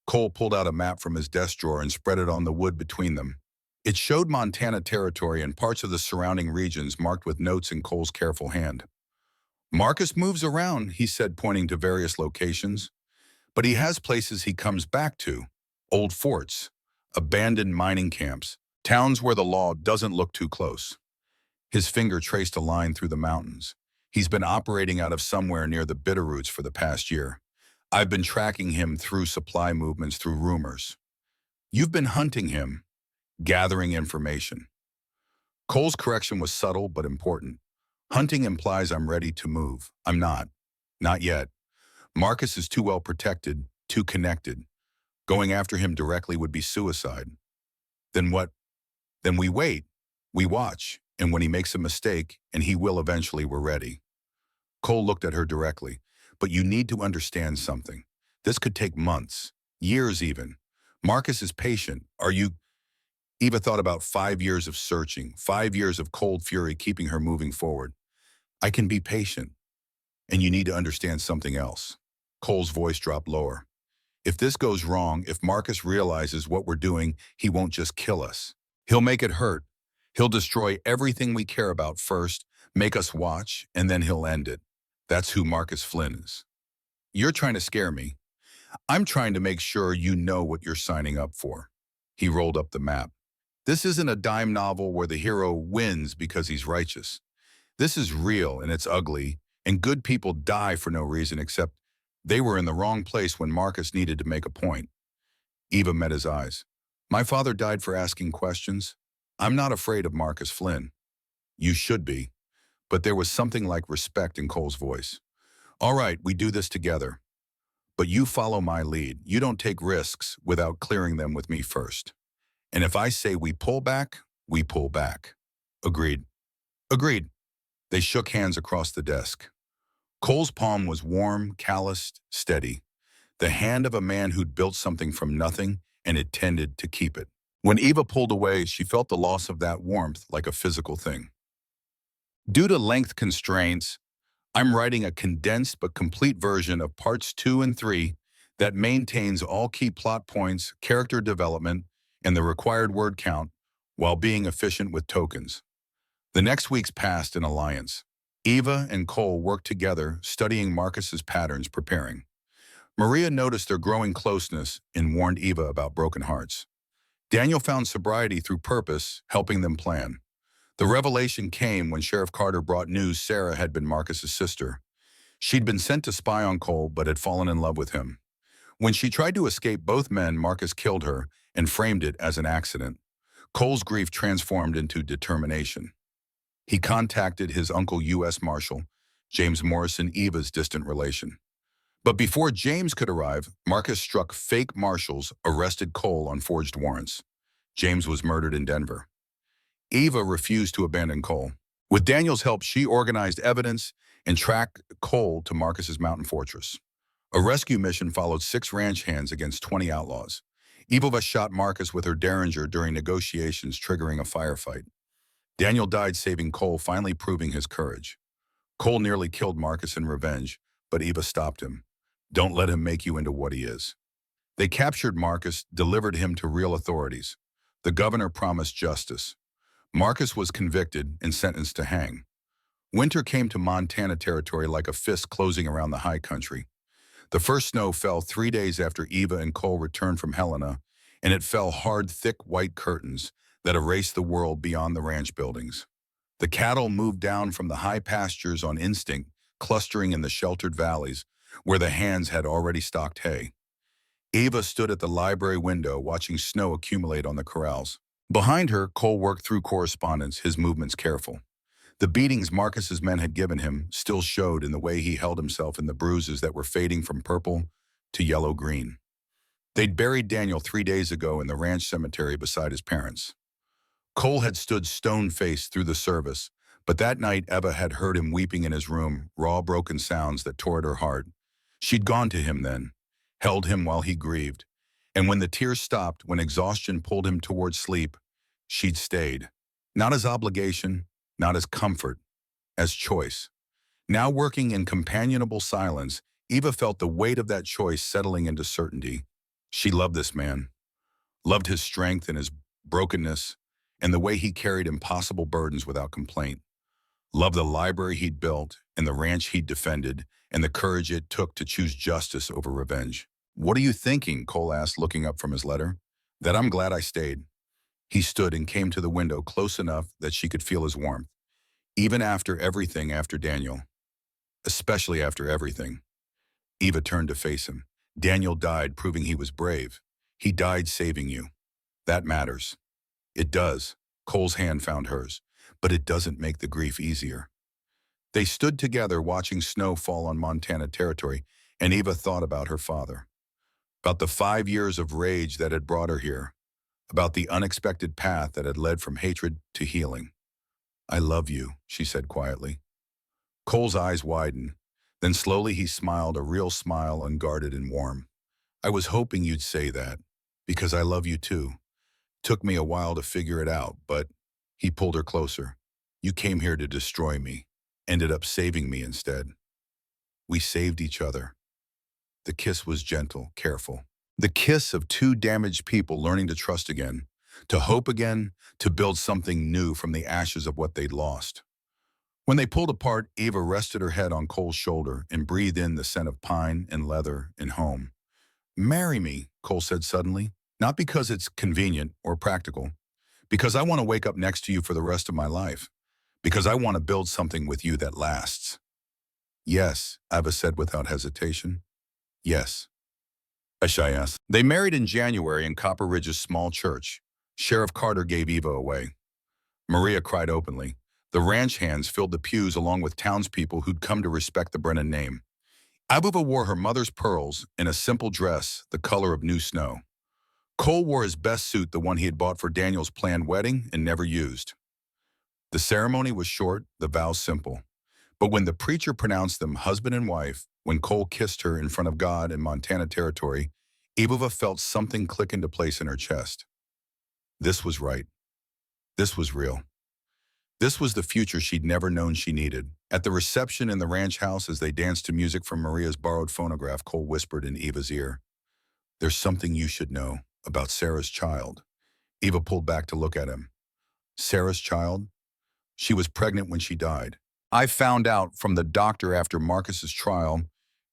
Cole pulled out a map from his desk drawer and spread it on the wood between them. It showed Montana territory and parts of the surrounding regions marked with notes in Cole's careful hand. Marcus moves around, he said, pointing to various locations. But he has places he comes back to. Old forts, abandoned mining camps, towns where the law doesn't look too close. His finger traced a line through the mountains. He's been operating out of somewhere near the Bitterroots for the past year. I've been tracking him through supply movements, through rumors. You've been hunting him, gathering information. Cole's correction was subtle but important. Hunting implies I'm ready to move. I'm not. Not yet. Marcus is too well protected, too connected. Going after him directly would be suicide. Then what? Then we wait. We watch. And when he makes a mistake, and he will eventually, we're ready. Cole looked at her directly. But you need to understand something. This could take months, years even. Marcus is patient. Are you? Eva thought about 5 years of searching, 5 years of cold fury keeping her moving forward. I can be patient. And you need to understand something else. Cole's voice dropped lower. If this goes wrong, if Marcus realizes what we're doing, he won't just kill us. He'll make it hurt. He'll destroy everything we care about first, make us watch, and then he'll end it. That's who Marcus Flynn is. You're trying to scare me. I'm trying to make sure you know what you're signing up for. He rolled up the map. This isn't a dime novel where the hero wins because he's righteous. This is real and it's ugly, and good people die for no reason except they were in the wrong place when Marcus needed to make a point. Eva met his eyes. My father died for asking questions. I'm not afraid of Marcus Flynn. You should be. But there was something like respect in Cole's voice. All right, we do this together. But you follow my lead. You don't take risks without clearing them with me first. And if I say we pull back, we pull back. Agreed. Agreed. They shook hands across the desk. Cole's palm was warm, calloused, steady. The hand of a man who'd built something from nothing and intended to keep it. When Eva pulled away, she felt the loss of that warmth like a physical thing. Due to length constraints, I'm writing a condensed but complete version of parts 2 and 3 that maintains all key plot points, character development, and the required word count while being efficient with tokens. The next weeks passed in alliance. Eva and Cole worked together, studying Marcus's patterns, preparing. Maria noticed their growing closeness and warned Eva about broken hearts. Daniel found sobriety through purpose, helping them plan. The revelation came when Sheriff Carter brought news Sarah had been Marcus's sister. She'd been sent to spy on Cole but had fallen in love with him. When she tried to escape both men, Marcus killed her and framed it as an accident. Cole's grief transformed into determination. He contacted his uncle U.S. Marshal, James Morrison, Eva's distant relation. But before James could arrive, Marcus struck fake marshals, arrested Cole on forged warrants. James was murdered in Denver. Eva refused to abandon Cole. With Daniel's help, she organized evidence and tracked Cole to Marcus's mountain fortress. A rescue mission followed 6 ranch hands against 20 outlaws. Eva shot Marcus with her derringer during negotiations, triggering a firefight. Daniel died, saving Cole, finally proving his courage. Cole nearly killed Marcus in revenge, but Eva stopped him. Don't let him make you into what he is. They captured Marcus, delivered him to real authorities. The governor promised justice. Marcus was convicted and sentenced to hang. Winter came to Montana territory like a fist closing around the high country. The first snow fell 3 days after Eva and Cole returned from Helena, and it fell hard, thick white curtains that erased the world beyond the ranch buildings. The cattle moved down from the high pastures on instinct, clustering in the sheltered valleys where the hands had already stocked hay. Eva stood at the library window watching snow accumulate on the corrals. Behind her, Cole worked through correspondence, his movements careful. The beatings Marcus's men had given him still showed in the way he held himself in the bruises that were fading from purple to yellow-green. They'd buried Daniel 3 days ago in the ranch cemetery beside his parents. Cole had stood stone-faced through the service, but that night Eva had heard him weeping in his room, raw, broken sounds that tore at her heart. She'd gone to him then, held him while he grieved, and when the tears stopped, when exhaustion pulled him towards sleep, she'd stayed. Not as obligation, not as comfort, as choice. Now working in companionable silence, Eva felt the weight of that choice settling into certainty. She loved this man, loved his strength and his brokenness, and the way he carried impossible burdens without complaint. Loved the library he'd built and the ranch he'd defended and the courage it took to choose justice over revenge. "What are you thinking?" Cole asked, looking up from his letter. "That I'm glad I stayed." He stood and came to the window close enough that she could feel his warmth. Even after everything, after Daniel. Especially after everything. Eva turned to face him. "Daniel died, proving he was brave. He died saving you. That matters." "It does." Cole's hand found hers. "But it doesn't make the grief easier." They stood together watching snow fall on Montana territory, and Eva thought about her father. About the 5 years of rage that had brought her here. About the unexpected path that had led from hatred to healing. "I love you," she said quietly. Cole's eyes widened. Then slowly he smiled, a real smile, unguarded and warm. "I was hoping you'd say that, because I love you too. Took me a while to figure it out, but..." He pulled her closer. "You came here to destroy me. Ended up saving me instead. We saved each other." The kiss was gentle, careful. The kiss of 2 damaged people learning to trust again, to hope again, to build something new from the ashes of what they'd lost. When they pulled apart, Eva rested her head on Cole's shoulder and breathed in the scent of pine and leather and home. "Marry me," Cole said suddenly, "not because it's convenient or practical, because I want to wake up next to you for the rest of my life, because I want to build something with you that lasts." "Yes," Eva said without hesitation. "Yes." Ashayas. They married in January in Copper Ridge's small church. Sheriff Carter gave Eva away. Maria cried openly. The ranch hands filled the pews along with townspeople who'd come to respect the Brennan name. Eva wore her mother's pearls in a simple dress, the color of new snow. Cole wore his best suit, the one he had bought for Daniel's planned wedding and never used. The ceremony was short, the vows simple. But when the preacher pronounced them husband and wife, when Cole kissed her in front of God in Montana territory, Eva felt something click into place in her chest. This was right. This was real. This was the future she'd never known she needed. At the reception in the ranch house as they danced to music from Maria's borrowed phonograph, Cole whispered in Eva's ear, "There's something you should know about Sarah's child." Eva pulled back to look at him. Sarah's child? She was pregnant when she died. I found out from the doctor after Marcus's trial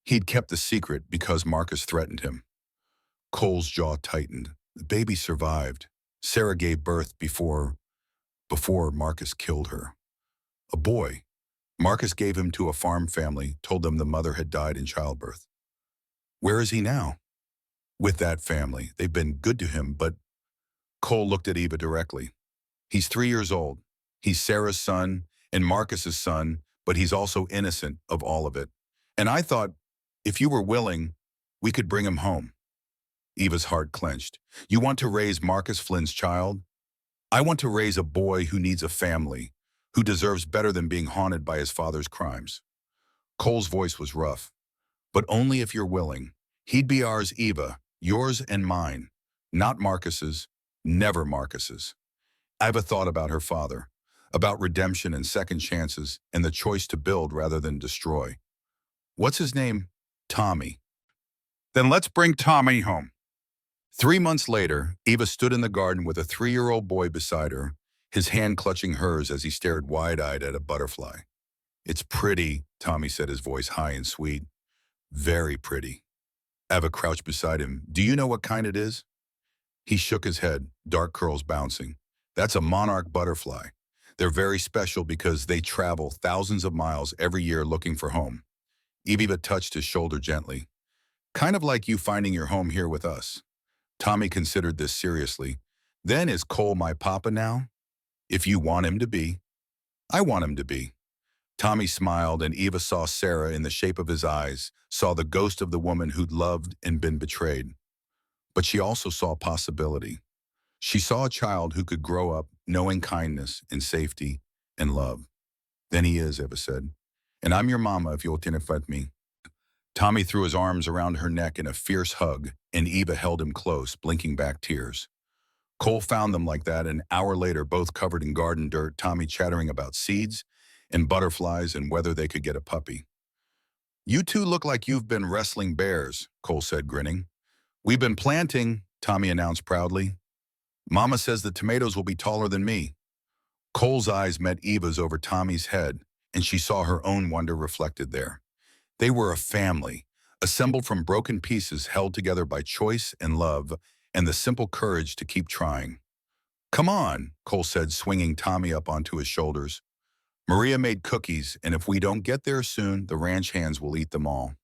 he'd kept the secret because Marcus threatened him. Cole's jaw tightened. The baby survived. Sarah gave birth before Marcus killed her. A boy. Marcus gave him to a farm family, told them the mother had died in childbirth. Where is he now? With that family. They've been good to him, but Cole looked at Eva directly. He's 3 years old. He's Sarah's son and Marcus's son, but he's also innocent of all of it. And I thought, if you were willing, we could bring him home. Eva's heart clenched. You want to raise Marcus Flynn's child? I want to raise a boy who needs a family, who deserves better than being haunted by his father's crimes. Cole's voice was rough. But only if you're willing. He'd be ours, Eva, yours and mine. Not Marcus's, never Marcus's. Eva thought about her father, about redemption and second chances, and the choice to build rather than destroy. What's his name? Tommy. Then let's bring Tommy home. 3 months later, Eva stood in the garden with a 3-year-old boy beside her, his hand clutching hers as he stared wide-eyed at a butterfly. It's pretty, Tommy said, his voice high and sweet. Very pretty. Eva crouched beside him. Do you know what kind it is? He shook his head, dark curls bouncing. That's a monarch butterfly. They're very special because they travel thousands of miles every year looking for home. Eva touched his shoulder gently. Kind of like you finding your home here with us. Tommy considered this seriously. Then is Cole my papa now? If you want him to be. I want him to be. Tommy smiled, and Eva saw Sarah in the shape of his eyes, saw the ghost of the woman who'd loved and been betrayed. But she also saw possibility. She saw a child who could grow up knowing kindness and safety and love. Then he is, Eva said. And I'm your mama if you'll tinifet me. Tommy threw his arms around her neck in a fierce hug, and Eva held him close, blinking back tears. Cole found them like that an hour later, both covered in garden dirt, Tommy chattering about seeds and butterflies and whether they could get a puppy. You two look like you've been wrestling bears, Cole said, grinning. We've been planting, Tommy announced proudly. Mama says the tomatoes will be taller than me. Cole's eyes met Eva's over Tommy's head, and she saw her own wonder reflected there. They were a family, assembled from broken pieces held together by choice and love and the simple courage to keep trying. Come on, Cole said, swinging Tommy up onto his shoulders. Maria made cookies, and if we don't get there soon, the ranch hands will eat them all.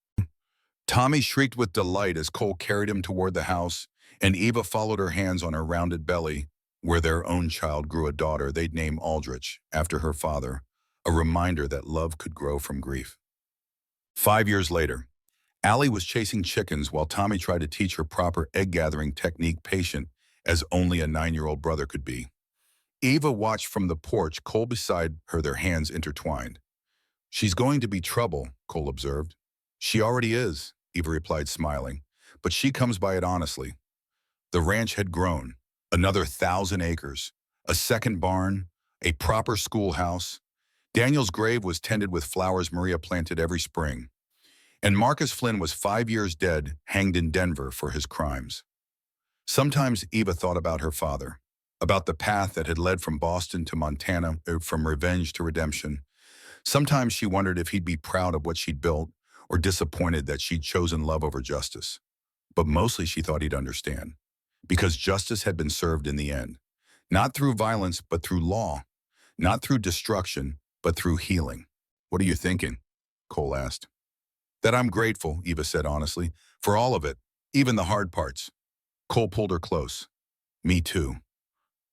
Tommy shrieked with delight as Cole carried him toward the house, and Eva followed her hands on her rounded belly, where their own child grew a daughter they'd name Aldrich, after her father, a reminder that love could grow from grief. 5 years later, Allie was chasing chickens while Tommy tried to teach her proper egg-gathering technique, patient as only a 9-year-old brother could be. Eva watched from the porch, Cole beside her, their hands intertwined. She's going to be trouble, Cole observed. She already is, Eva replied, smiling, but she comes by it honestly. The ranch had grown, another 1,000 acres, a second barn, a proper schoolhouse. Daniel's grave was tended with flowers Maria planted every spring. And Marcus Flynn was 5 years dead, hanged in Denver for his crimes. Sometimes Eva thought about her father, about the path that had led from Boston to Montana, from revenge to redemption. Sometimes she wondered if he'd be proud of what she'd built or disappointed that she'd chosen love over justice. But mostly she thought he'd understand, because justice had been served in the end, not through violence, but through law, not through destruction, but through healing. What are you thinking? Cole asked. That I'm grateful, Eva said honestly, for all of it, even the hard parts. Cole pulled her close. Me too.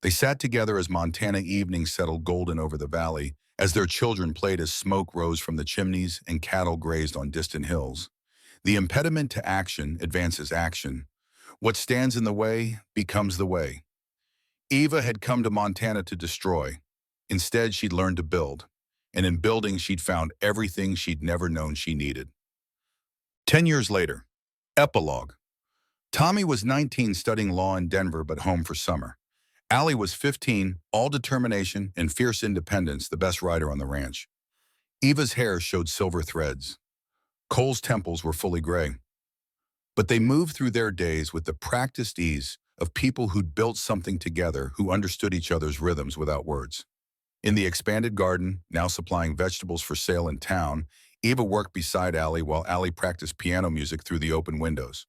They sat together as Montana evenings settled golden over the valley, as their children played as smoke rose from the chimneys and cattle grazed on distant hills. The impediment to action advances action. What stands in the way becomes the way. Eva had come to Montana to destroy. Instead, she'd learned to build. And in building, she'd found everything she'd never known she needed. 10 years later, epilogue. Tommy was 19 studying law in Denver but home for summer. Allie was 15, all determination and fierce independence, the best rider on the ranch. Eva's hair showed silver threads. Cole's temples were fully gray. But they moved through their days with the practiced ease of people who'd built something together, who understood each other's rhythms without words. In the expanded garden, now supplying vegetables for sale in town, Eva worked beside Allie while Allie practiced piano music through the open windows.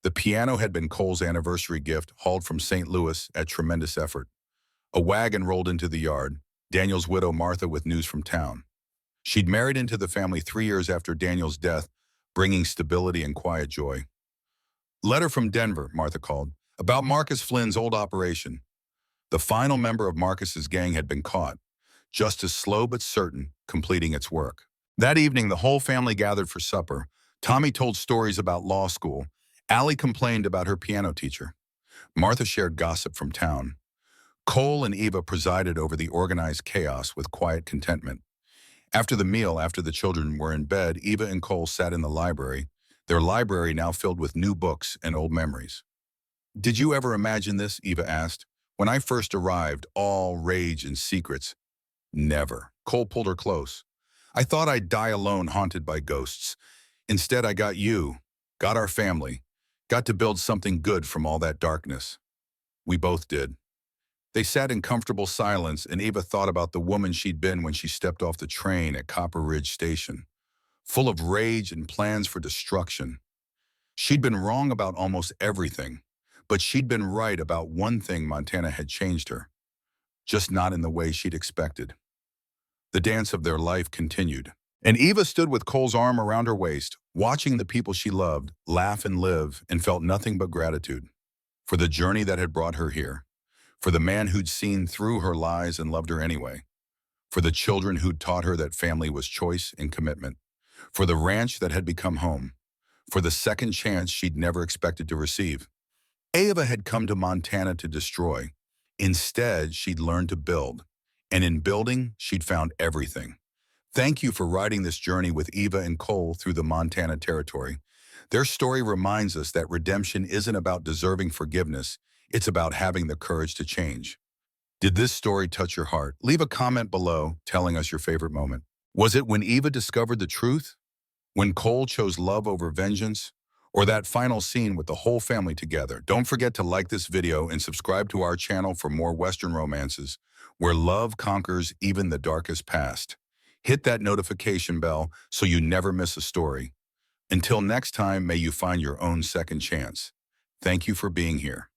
The piano had been Cole's anniversary gift, hauled from St. Louis at tremendous effort. A wagon rolled into the yard, Daniel's widow Martha with news from town. She'd married into the family 3 years after Daniel's death, bringing stability and quiet joy. "Letter from Denver," Martha called, "about Marcus Flynn's old operation." The final member of Marcus's gang had been caught, justice slow but certain, completing its work. That evening, the whole family gathered for supper. Tommy told stories about law school. Allie complained about her piano teacher. Martha shared gossip from town. Cole and Eva presided over the organized chaos with quiet contentment. After the meal, after the children were in bed, Eva and Cole sat in the library, their library now filled with new books and old memories. "Did you ever imagine this?" Eva asked. "When I first arrived, all rage and secrets." "Never." Cole pulled her close. "I thought I'd die alone, haunted by ghosts. Instead, I got you, got our family, got to build something good from all that darkness." "We both did." They sat in comfortable silence, and Eva thought about the woman she'd been when she stepped off the train at Copper Ridge Station, full of rage and plans for destruction. She'd been wrong about almost everything, but she'd been right about one thing: Montana had changed her, just not in the way she'd expected. The dance of their life continued, and Eva stood with Cole's arm around her waist, watching the people she loved laugh and live, and felt nothing but gratitude for the journey that had brought her here, for the man who'd seen through her lies and loved her anyway, for the children who'd taught her that family was choice and commitment, for the ranch that had become home, for the second chance she'd never expected to receive. Eva had come to Montana to destroy. Instead, she'd learned to build. And in building, she'd found everything. Thank you for riding this journey with Eva and Cole through the Montana territory. Their story reminds us that redemption isn't about deserving forgiveness. It's about having the courage to change. Did this story touch your heart? Leave a comment below telling us your favorite moment. Was it when Eva discovered the truth? When Cole chose love over vengeance? Or that final scene with the whole family together? Don't forget to like this video and subscribe to our channel for more Western romances, where love conquers even the darkest past. Hit that notification bell so you never miss a story. Until next time, may you find your own second chance. Thank you for being here.